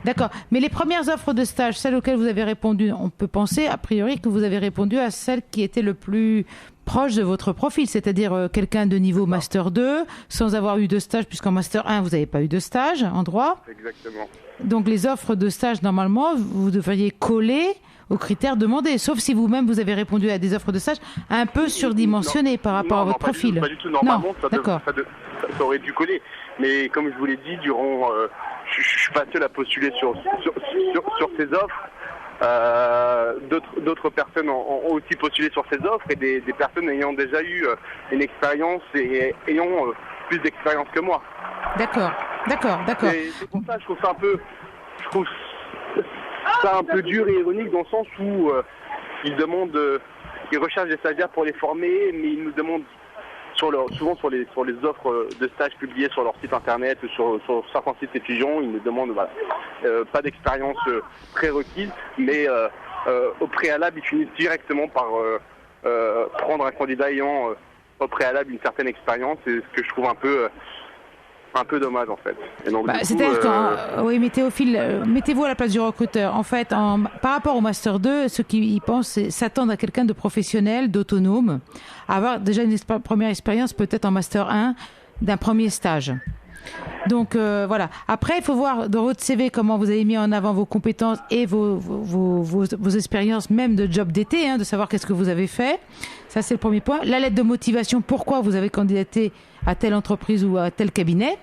[SPEAKER 4] D'accord. Mais les premières offres de stage, celles auxquelles vous avez répondu, on peut penser a priori que vous avez répondu à celle qui était le plus proche de votre profil, c'est-à-dire quelqu'un de niveau Master 2, sans avoir eu de stage, puisqu'en Master 1, vous n'avez pas eu de stage en droit.
[SPEAKER 6] Exactement.
[SPEAKER 4] Donc les offres de stage, normalement, vous devriez coller aux critères demandés, sauf si vous-même vous avez répondu à des offres de stage un peu surdimensionnées par rapport à votre profil.
[SPEAKER 6] Pas du tout. Normalement,
[SPEAKER 4] Non, d'accord.
[SPEAKER 6] ça aurait dû coller. Mais comme je vous l'ai dit, je suis pas seul à postuler sur ces offres. D'autres personnes ont aussi postulé sur ces offres, et des personnes ayant déjà eu une expérience et ayant plus d'expérience que moi.
[SPEAKER 4] D'accord.
[SPEAKER 6] Et c'est pour ça que je trouve ça un peu dur et ironique, dans le sens où ils demandent ils recherchent des stagiaires pour les former, mais ils nous demandent souvent sur les offres de stages publiées sur leur site internet ou sur certains sites étudiants, ils nous demandent pas d'expérience prérequise, mais au préalable, ils finissent directement par prendre un candidat ayant au préalable une certaine expérience, c'est ce que je trouve un peu dommage en fait. Et donc,
[SPEAKER 4] c'est-à-dire oui, mais Théophile, mettez-vous à la place du recruteur. En fait, par rapport au Master 2, ce qu'ils pensent, c'est s'attendre à quelqu'un de professionnel, d'autonome, avoir déjà une première expérience, peut-être en Master 1, d'un premier stage. Donc voilà. Après, il faut voir dans votre CV comment vous avez mis en avant vos compétences et vos expériences, même de job d'été, de savoir qu'est-ce que vous avez fait. Ça, c'est le premier point. La lettre de motivation, pourquoi vous avez candidaté à telle entreprise ou à tel cabinet,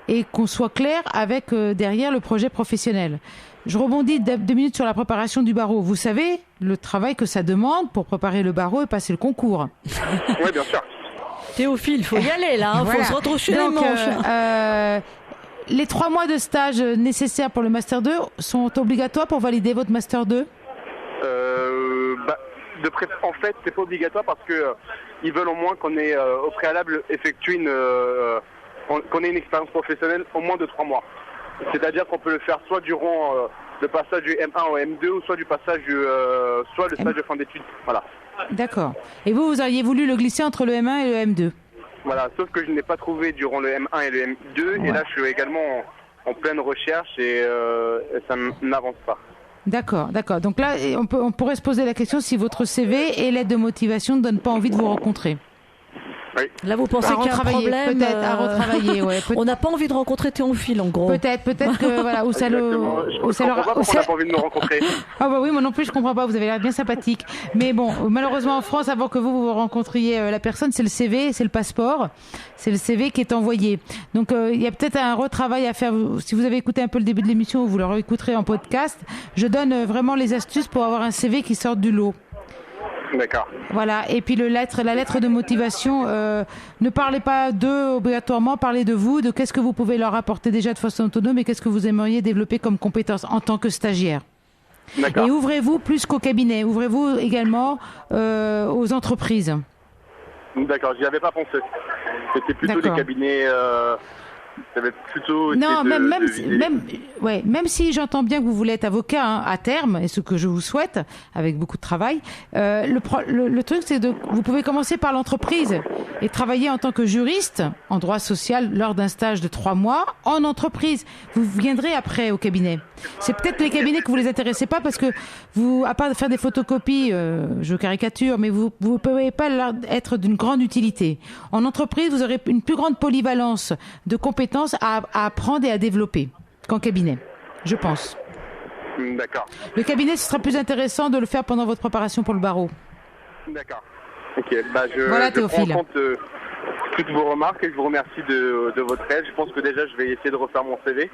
[SPEAKER 4] et qu'on soit clair avec derrière le projet professionnel. Je rebondis 2 minutes sur la préparation du barreau. Vous savez le travail que ça demande pour préparer le barreau et passer le concours.
[SPEAKER 6] Oui, bien sûr.
[SPEAKER 3] Théophile, il faut y aller là, faut se retrouver les manches.
[SPEAKER 4] Les 3 mois de stage nécessaires pour le Master 2 sont obligatoires pour valider votre Master 2 ?
[SPEAKER 6] En fait, c'est pas obligatoire parce que ils veulent au moins qu'on ait au préalable effectué qu'on ait une expérience professionnelle au moins de 3 mois. C'est-à-dire qu'on peut le faire soit durant le passage du M1 au M2 ou soit du passage soit le stage de fin d'études. Voilà.
[SPEAKER 4] D'accord. Et vous auriez voulu le glisser entre le M1 et le M2 ?
[SPEAKER 6] Voilà, sauf que je n'ai pas trouvé durant le M1 et le M2 et là je suis également en pleine recherche et ça n'avance pas. D'accord.
[SPEAKER 4] Donc là, on pourrait se poser la question si votre CV et lettre de motivation ne donnent pas envie de vous rencontrer.
[SPEAKER 6] Oui.
[SPEAKER 3] Là, vous pensez qu'il y a un problème
[SPEAKER 4] peut-être à retravailler. Ouais,
[SPEAKER 3] on n'a pas envie de rencontrer Théophile, en gros.
[SPEAKER 4] Peut-être que voilà, où ça le.
[SPEAKER 6] Où ça leur. On n'a pas envie de nous rencontrer.
[SPEAKER 4] Ah bah oui, moi non plus je comprends pas. Vous avez l'air bien sympathique, mais bon, malheureusement en France, avant que vous rencontriez la personne, c'est le CV, c'est le passeport, c'est le CV qui est envoyé. Donc il y a peut-être un retravail à faire. Si vous avez écouté un peu le début de l'émission, vous le réécouterez en podcast. Je donne vraiment les astuces pour avoir un CV qui sorte du lot.
[SPEAKER 6] D'accord.
[SPEAKER 4] Voilà, et puis la lettre de motivation, ne parlez pas d'eux obligatoirement, parlez de vous, de qu'est-ce que vous pouvez leur apporter déjà de façon autonome et qu'est-ce que vous aimeriez développer comme compétence en tant que stagiaire.
[SPEAKER 6] D'accord.
[SPEAKER 4] Et ouvrez-vous plus qu'au cabinet, ouvrez-vous également aux entreprises.
[SPEAKER 6] D'accord, j'y avais pas pensé. C'était plutôt des cabinets...
[SPEAKER 4] Non, même si j'entends bien que vous voulez être avocat à terme, et ce que je vous souhaite, avec beaucoup de travail, le truc c'est vous pouvez commencer par l'entreprise et travailler en tant que juriste en droit social lors d'un stage de 3 mois en entreprise. Vous viendrez après au cabinet. C'est peut-être les cabinets que vous les intéressez pas parce que vous, à part faire des photocopies, je caricature, mais vous pouvez pas être d'une grande utilité. En entreprise, vous aurez une plus grande polyvalence de compétences à apprendre et à développer qu'en cabinet, je pense.
[SPEAKER 6] D'accord.
[SPEAKER 4] Le cabinet, ce sera plus intéressant de le faire pendant votre préparation pour le barreau.
[SPEAKER 6] D'accord. Ok, je
[SPEAKER 4] Théophile.
[SPEAKER 6] prends en compte toutes vos remarques et je vous remercie de votre aide. Je pense que déjà, je vais essayer de refaire mon CV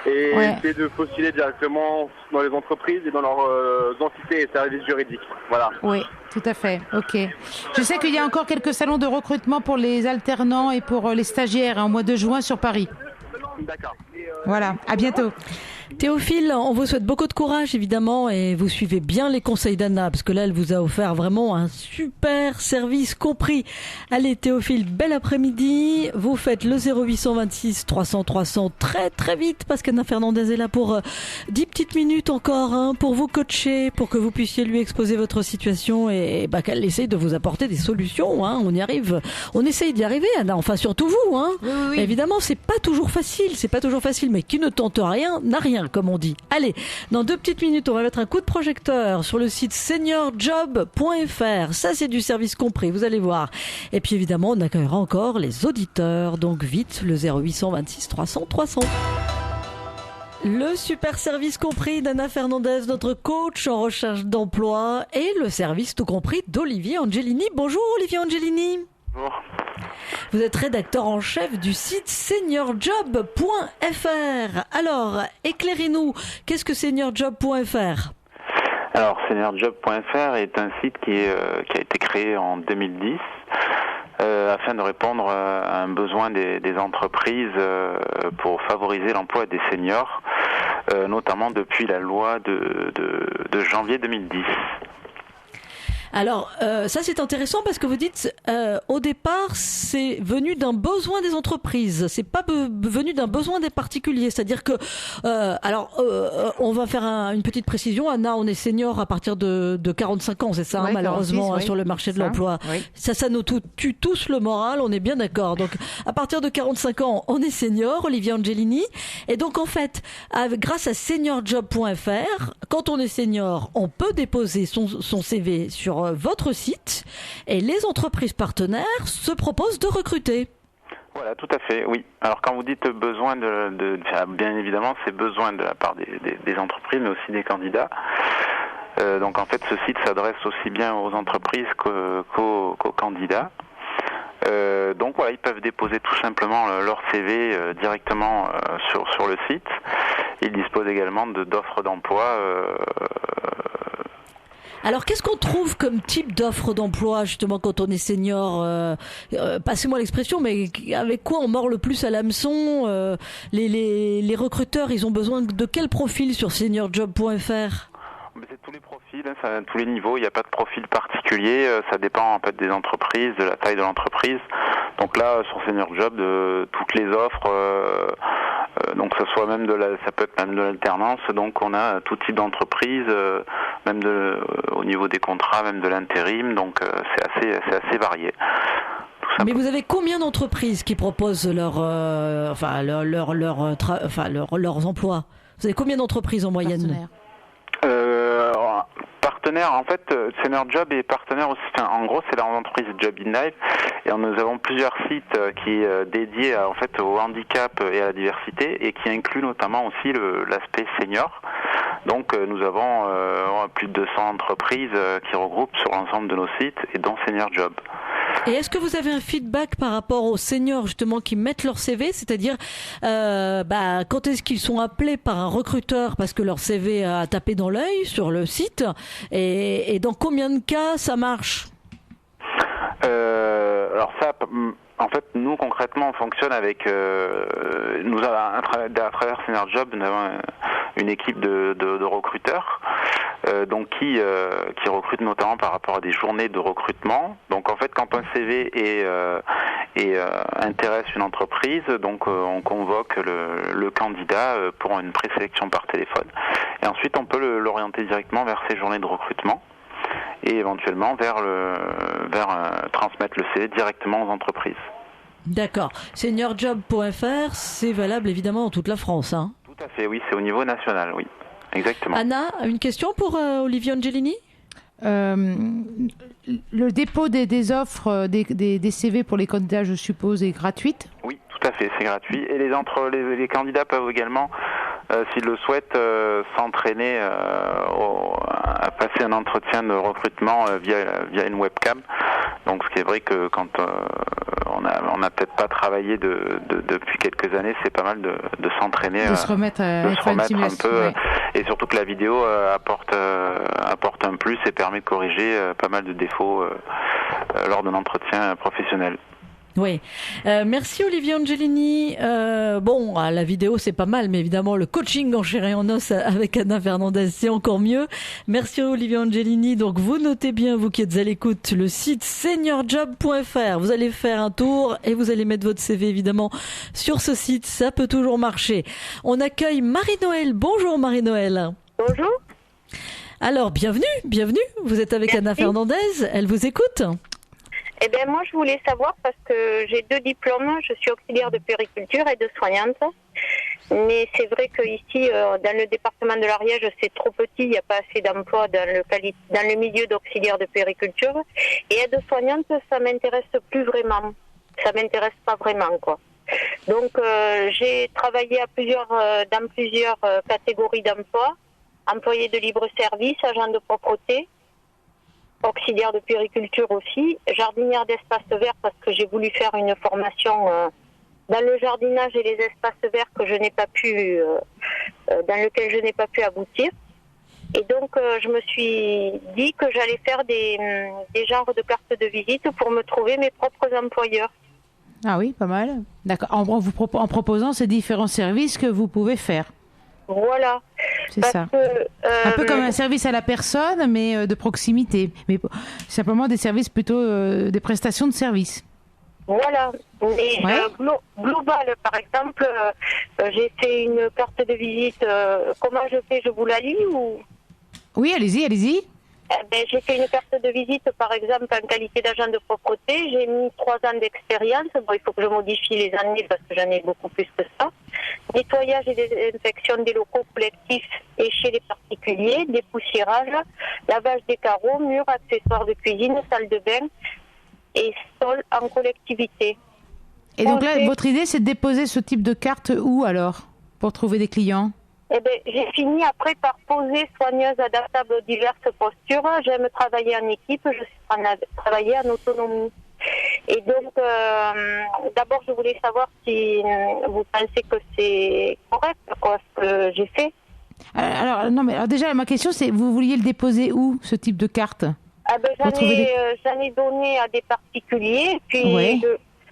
[SPEAKER 6] et essayer de postuler directement dans les entreprises et dans leurs entités et services juridiques. Voilà.
[SPEAKER 4] Oui, tout à fait. Ok. Je sais qu'il y a encore quelques salons de recrutement pour les alternants et pour les stagiaires au mois de juin sur Paris.
[SPEAKER 6] D'accord.
[SPEAKER 4] Voilà, à bientôt.
[SPEAKER 3] Théophile, on vous souhaite beaucoup de courage évidemment et vous suivez bien les conseils d'Anna parce que là elle vous a offert vraiment un super service compris. Allez Théophile, bel après-midi, vous faites le 0826 300 300 très très vite parce qu'Anna Fernandez est là pour 10 petites minutes encore pour vous coacher, pour que vous puissiez lui exposer votre situation et qu'elle essaye de vous apporter des solutions. On y arrive, on essaye d'y arriver Anna, enfin surtout vous.
[SPEAKER 4] Oui.
[SPEAKER 3] Évidemment c'est pas toujours facile, mais qui ne tente rien n'a rien. Comme on dit. Allez, dans 2 petites minutes, on va mettre un coup de projecteur sur le site seniorjob.fr. Ça, c'est du service compris, vous allez voir. Et puis évidemment, on accueillera encore les auditeurs. Donc vite, le 0826 300 300. Le super service compris d'Anna Fernandez, notre coach en recherche d'emploi, et le service tout compris d'Olivier Angelini. Bonjour Olivier Angelini.
[SPEAKER 6] Bonjour.
[SPEAKER 3] Vous êtes rédacteur en chef du site seniorjob.fr. Alors, éclairez-nous, qu'est-ce que seniorjob.fr ?
[SPEAKER 7] Alors, seniorjob.fr est un site qui a été créé en 2010 afin de répondre à un besoin des entreprises pour favoriser l'emploi des seniors, notamment depuis la loi de janvier 2010.
[SPEAKER 3] Alors, ça c'est intéressant parce que vous dites, au départ, c'est venu d'un besoin des entreprises, c'est pas venu d'un besoin des particuliers. C'est-à-dire que, on va faire une petite précision. Anna, on est senior à partir de 45 ans, c'est ça,
[SPEAKER 4] Ouais,
[SPEAKER 3] malheureusement,
[SPEAKER 4] 46,
[SPEAKER 3] sur le marché de
[SPEAKER 4] ça.
[SPEAKER 3] l'emploi.
[SPEAKER 4] Oui.
[SPEAKER 3] Ça nous tue tous le moral, on est bien d'accord. Donc, à partir de 45 ans, on est senior, Olivier Angelini. Et donc, en fait, grâce à seniorjob.fr, quand on est senior, on peut déposer son CV sur votre site et les entreprises partenaires se proposent de recruter.
[SPEAKER 7] Voilà, tout à fait, oui. Alors quand vous dites besoin bien évidemment, c'est besoin de la part des entreprises, mais aussi des candidats. Donc en fait, ce site s'adresse aussi bien aux entreprises qu'aux candidats. Donc voilà, ils peuvent déposer tout simplement leur CV directement sur le site. Ils disposent également d'offres d'emploi.
[SPEAKER 3] Alors, qu'est-ce qu'on trouve comme type d'offre d'emploi, justement, quand on est senior passez-moi l'expression, mais avec quoi on mord le plus à l'hameçon les recruteurs, ils ont besoin de quel profil sur seniorjob.fr?
[SPEAKER 7] C'est tous les profils, ça, tous les niveaux, il n'y a pas de profil particulier, ça dépend en fait des entreprises, de la taille de l'entreprise. Donc là, sur Senior Job, de toutes les offres, donc ça soit même ça peut être même de l'alternance, donc on a tout type d'entreprise, même au niveau des contrats, même de l'intérim, donc c'est assez varié.
[SPEAKER 3] Mais vous avez combien d'entreprises qui proposent leurs emplois? Vous avez combien d'entreprises en moyenne?
[SPEAKER 7] Partenaire, en fait, Senior Job est partenaire aussi. En gros, c'est l'entreprise Job in Life, et nous avons plusieurs sites qui dédiés en fait au handicap et à la diversité, et qui incluent notamment aussi l'aspect senior. Donc, nous avons plus de 200 entreprises qui regroupent sur l'ensemble de nos sites, et dont Senior Job.
[SPEAKER 3] Et est-ce que vous avez un feedback par rapport aux seniors justement qui mettent leur CV, c'est-à-dire quand est-ce qu'ils sont appelés par un recruteur parce que leur CV a tapé dans l'œil sur le site, et dans combien de cas ça marche?
[SPEAKER 7] Alors ça, en fait, nous concrètement, on fonctionne avec, à travers Senior Job, nous avons une équipe de recruteurs, donc qui recrutent notamment par rapport à des journées de recrutement. Donc en fait, quand un CV intéresse une entreprise, donc on convoque le candidat pour une présélection par téléphone, et ensuite on peut l'orienter directement vers ces journées de recrutement, et éventuellement transmettre le CV directement aux entreprises.
[SPEAKER 3] D'accord. Seniorjob.fr, c'est valable évidemment dans toute la France, hein?
[SPEAKER 7] Tout à fait, oui, c'est au niveau national, oui, exactement.
[SPEAKER 3] Anna, une question pour Olivier Angelini?
[SPEAKER 4] Le dépôt des offres, des CV pour les candidats, je suppose, est gratuite?
[SPEAKER 7] Oui, tout à fait, c'est gratuit. Et les candidats peuvent également, s'ils le souhaitent, s'entraîner à passer un entretien de recrutement via une webcam. Donc, ce qui est vrai que quand on n'a peut-être pas travaillé depuis quelques années, c'est pas mal de s'entraîner,
[SPEAKER 4] de se remettre
[SPEAKER 7] un peu,
[SPEAKER 4] ouais.
[SPEAKER 7] Et surtout que la vidéo apporte un plus et permet de corriger pas mal de défauts lors d'un entretien professionnel.
[SPEAKER 3] Oui. Merci Olivier Angelini. La vidéo c'est pas mal, mais évidemment le coaching en chair et en os avec Anna Fernandez c'est encore mieux. Merci Olivier Angelini. Donc vous notez bien, vous qui êtes à l'écoute, le site seniorjob.fr. Vous allez faire un tour et vous allez mettre votre CV évidemment sur ce site. Ça peut toujours marcher. On accueille Marie-Noël. Bonjour Marie-Noël.
[SPEAKER 8] Bonjour.
[SPEAKER 3] Alors bienvenue. Vous êtes avec Anna Fernandez. Elle vous écoute.
[SPEAKER 8] Eh bien, moi, je voulais savoir, parce que j'ai 2 diplômes, je suis auxiliaire de puériculture et de soignante. Mais c'est vrai qu'ici, dans le département de l'Ariège, c'est trop petit, il n'y a pas assez d'emplois dans le milieu d'auxiliaire de puériculture. Et aide-soignante, ça m'intéresse plus vraiment. Ça m'intéresse pas vraiment, quoi. Donc, j'ai travaillé dans plusieurs catégories d'emplois. Employé de libre service, agent de propreté, auxiliaire de puériculture aussi, jardinière d'espace vert parce que j'ai voulu faire une formation dans le jardinage et les espaces verts dans lequel je n'ai pas pu aboutir. Et donc je me suis dit que j'allais faire des genres de cartes de visite pour me trouver mes propres employeurs.
[SPEAKER 4] Ah oui, pas mal. D'accord. En proposant ces différents services que vous pouvez faire.
[SPEAKER 8] Voilà.
[SPEAKER 4] C'est
[SPEAKER 8] Parce
[SPEAKER 4] ça.
[SPEAKER 8] que,
[SPEAKER 4] Un peu comme un service à la personne, mais de proximité. Mais simplement des services plutôt, des prestations de services.
[SPEAKER 8] Voilà. Et
[SPEAKER 4] Ouais.
[SPEAKER 8] global, par exemple, j'ai fait une carte de visite. Comment je fais? Je vous la lis ou?
[SPEAKER 4] Oui, allez-y.
[SPEAKER 8] J'ai fait une carte de visite, par exemple, en qualité d'agent de propreté. J'ai mis 3 ans d'expérience. Bon, il faut que je modifie les années parce que j'en ai beaucoup plus que ça. Nettoyage et désinfection des locaux collectifs et chez les particuliers, dépoussiérage, lavage des carreaux, murs, accessoires de cuisine, salle de bain et sol en collectivité.
[SPEAKER 4] Et donc là, votre idée, c'est de déposer ce type de carte où alors, pour trouver des clients?
[SPEAKER 8] J'ai fini après par poser soigneuse adaptable aux diverses postures. J'aime travailler en équipe, je sais travailler en autonomie. Et donc, d'abord, je voulais savoir si vous pensez que c'est correct, ce que j'ai fait.
[SPEAKER 4] Alors déjà, ma question, c'est, vous vouliez le déposer où, ce type de carte?
[SPEAKER 8] J'en ai donné à des particuliers, puis
[SPEAKER 4] ouais.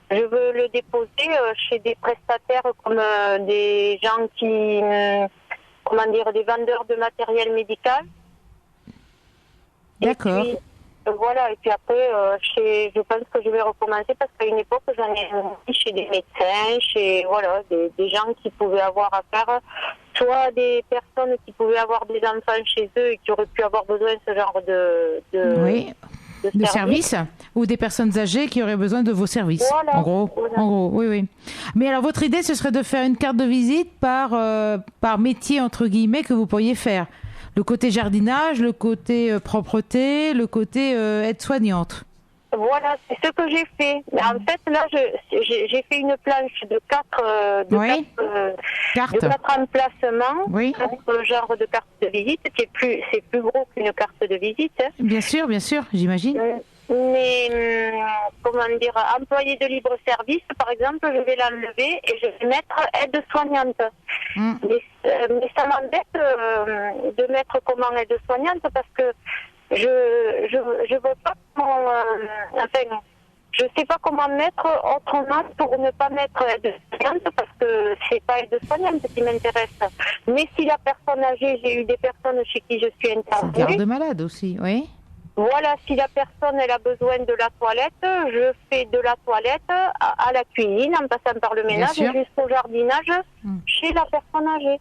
[SPEAKER 8] je veux le déposer chez des prestataires comme des gens qui... des vendeurs de matériel médical.
[SPEAKER 4] D'accord.
[SPEAKER 8] Et puis après, je pense que je vais recommencer parce qu'à une époque, j'en ai mis chez des médecins, chez des gens qui pouvaient avoir affaire, soit des personnes qui pouvaient avoir des enfants chez eux et qui auraient pu avoir besoin de ce genre de
[SPEAKER 4] services, ou des personnes âgées qui auraient besoin de vos services.
[SPEAKER 8] Voilà,
[SPEAKER 4] en gros, oui. Mais alors, votre idée, ce serait de faire une carte de visite par métier, entre guillemets, que vous pourriez faire. Le côté jardinage, le côté propreté, le côté aide-soignante.
[SPEAKER 8] Voilà, c'est ce que j'ai fait. Mais en fait, là, j'ai fait une planche de 4 emplacements,
[SPEAKER 4] oui.
[SPEAKER 8] 4 genres de carte de visite, c'est plus gros qu'une carte de visite.
[SPEAKER 4] Bien sûr, j'imagine.
[SPEAKER 8] Mais, employé de libre service, par exemple, je vais l'enlever et je vais mettre aide-soignante. Mais ça m'embête de mettre comment aide-soignante parce que je veux pas je sais pas comment mettre autrement pour ne pas mettre aide-soignante parce que c'est pas aide-soignante qui m'intéresse. Mais si la personne âgée, j'ai eu des personnes chez qui je suis intervenue.
[SPEAKER 4] Garde malade aussi, oui.
[SPEAKER 8] Voilà, si la personne elle a besoin de la toilette, je fais de la toilette à la cuisine en passant par le ménage jusqu'au jardinage chez la personne âgée.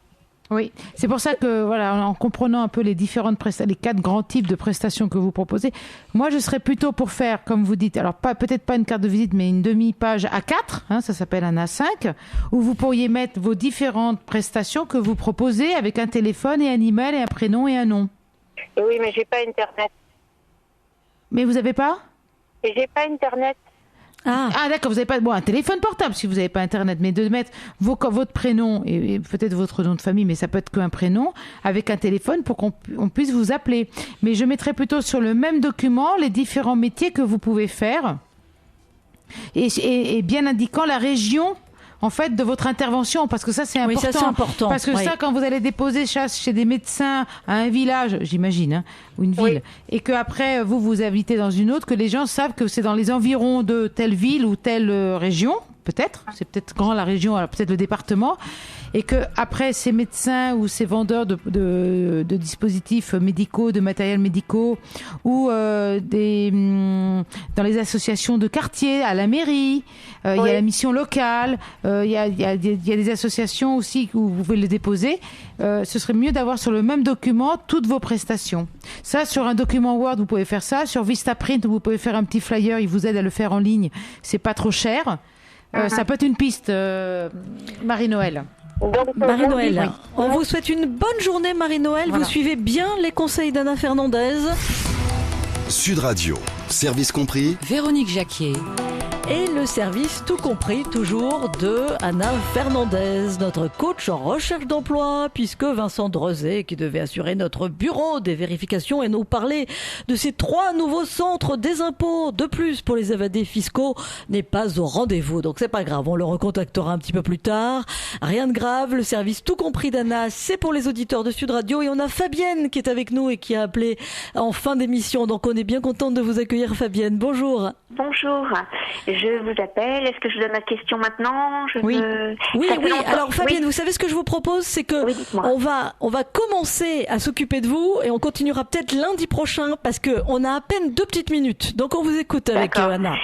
[SPEAKER 4] Oui, c'est pour ça que, en comprenant un peu les différentes les 4 grands types de prestations que vous proposez, moi je serais plutôt pour faire, comme vous dites, alors peut-être pas une carte de visite, mais une demi-page A4, ça s'appelle un A5, où vous pourriez mettre vos différentes prestations que vous proposez avec un téléphone et un email et un prénom et un nom.
[SPEAKER 8] Et oui, mais j'ai pas Internet.
[SPEAKER 4] Mais vous avez pas?
[SPEAKER 8] Et j'ai pas Internet.
[SPEAKER 4] Ah d'accord, vous n'avez pas un téléphone portable si vous n'avez pas Internet, mais de mettre votre prénom et peut-être votre nom de famille, mais ça peut être qu'un prénom, avec un téléphone pour qu'on puisse vous appeler. Mais je mettrai plutôt sur le même document les différents métiers que vous pouvez faire et bien indiquant la région en fait de votre intervention, parce que ça c'est important.
[SPEAKER 3] Oui, ça c'est important.
[SPEAKER 4] Parce que ça, quand vous allez déposer chez des médecins à un village, j'imagine, ou une ville, et que après vous habitez dans une autre, que les gens savent que c'est dans les environs de telle ville ou telle région, peut-être, c'est peut-être grand la région, alors peut-être le département, et que après ces médecins ou ces vendeurs de dispositifs médicaux, de matériels médicaux, ou dans les associations de quartier, à la mairie, il y a la mission locale, il y a des associations aussi où vous pouvez le déposer. Ce serait mieux d'avoir sur le même document toutes vos prestations. Ça, sur un document Word, vous pouvez faire ça. Sur Vistaprint, vous pouvez faire un petit flyer, il vous aide à le faire en ligne. C'est pas trop cher. Ça peut être une piste, Marie-Noël.
[SPEAKER 3] Marie-Noël, on vous souhaite une bonne journée, Marie-Noël. Vous suivez bien les conseils d'Anna Fernandez.
[SPEAKER 1] Sud Radio, service compris.
[SPEAKER 2] Véronique Jacquier.
[SPEAKER 3] Et le service tout compris, toujours, de Anna Fernandez, notre coach en recherche d'emploi, puisque Vincent Drezet, qui devait assurer notre bureau des vérifications et nous parler de ces 3 nouveaux centres des impôts de plus pour les évadés fiscaux, n'est pas au rendez-vous. Donc c'est pas grave, on le recontactera un petit peu plus tard. Rien de grave, le service tout compris d'Anna, c'est pour les auditeurs de Sud Radio. Et on a Fabienne qui est avec nous et qui a appelé en fin d'émission. Donc on est bien contente de vous accueillir, Fabienne. Bonjour.
[SPEAKER 9] Bonjour. Je vous appelle. Est-ce que je donne ma question maintenant?
[SPEAKER 3] Oui. Oui. Alors Fabienne,
[SPEAKER 9] oui.
[SPEAKER 3] vous savez ce que je vous propose, c'est que on va commencer à s'occuper de vous et on continuera peut-être lundi prochain parce que on a à peine 2 petites minutes. Donc on vous écoute avec Anna.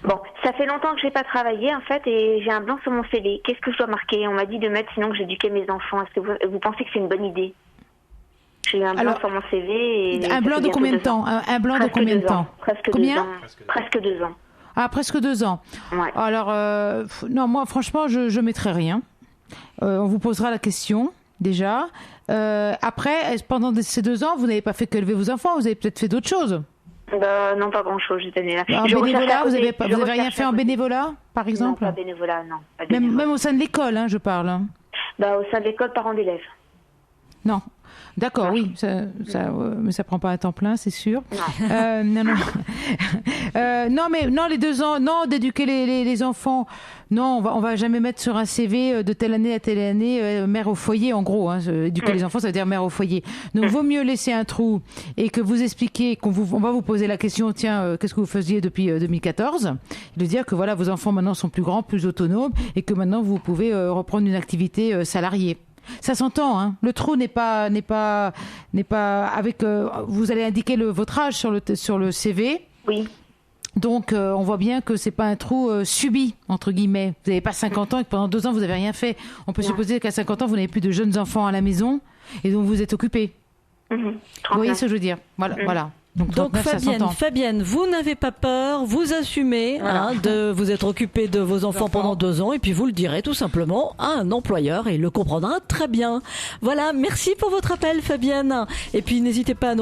[SPEAKER 9] Bon, ça fait longtemps que j'ai pas travaillé en fait et j'ai un blanc sur mon CV. Qu'est-ce que je dois marquer? On m'a dit de mettre sinon que j'éduquais mes enfants. Est-ce que vous pensez que c'est une bonne idée? J'ai un blanc sur mon CV. Et
[SPEAKER 4] un blanc de combien de temps? Un blanc de combien de temps?
[SPEAKER 9] Presque
[SPEAKER 4] combien?
[SPEAKER 9] 2 ans. Presque 2 ans.
[SPEAKER 4] Ah, presque 2 ans.
[SPEAKER 9] Ouais.
[SPEAKER 4] Alors, non, moi, franchement, je mettrai rien. On vous posera la question, déjà. Après, pendant ces 2 ans, vous n'avez pas fait que élever vos enfants, vous avez peut-être fait d'autres choses.
[SPEAKER 9] Non, pas grand-chose cette année-là.
[SPEAKER 4] En bénévolat, vous avez rien fait en bénévolat, par exemple?
[SPEAKER 9] Non, pas bénévolat, non. Pas
[SPEAKER 4] bénévolat. Même au sein de l'école, hein, je parle. Hein.
[SPEAKER 9] Au sein de l'école, parents d'élèves.
[SPEAKER 4] Non. D'accord, oui, mais ça prend pas un temps plein, c'est sûr.
[SPEAKER 9] Non.
[SPEAKER 4] Non, les 2 ans, non, d'éduquer les enfants. Non, on va jamais mettre sur un CV de telle année à telle année mère au foyer, en gros. Hein, éduquer les enfants, ça veut dire mère au foyer. Donc, vaut mieux laisser un trou et que vous expliquiez, on va vous poser la question, tiens, qu'est-ce que vous faisiez depuis 2014 ? De dire que voilà, vos enfants maintenant sont plus grands, plus autonomes et que maintenant vous pouvez reprendre une activité salariée. Ça s'entend, hein. Le trou n'est pas avec. Vous allez indiquer votre âge sur le CV.
[SPEAKER 9] Oui.
[SPEAKER 4] Donc, on voit bien que c'est pas un trou subi entre guillemets. Vous n'avez pas 50 ans et que pendant 2 ans vous n'avez rien fait. On peut supposer qu'à 50 ans vous n'avez plus de jeunes enfants à la maison et donc vous êtes occupé. Vous voyez ce que je veux dire? Voilà. Donc
[SPEAKER 3] Fabienne, vous n'avez pas peur, vous assumez de vous être occupé de vos enfants pendant 2 ans et puis vous le direz tout simplement à un employeur et il le comprendra très bien. Voilà, merci pour votre appel Fabienne. Et puis n'hésitez pas à nous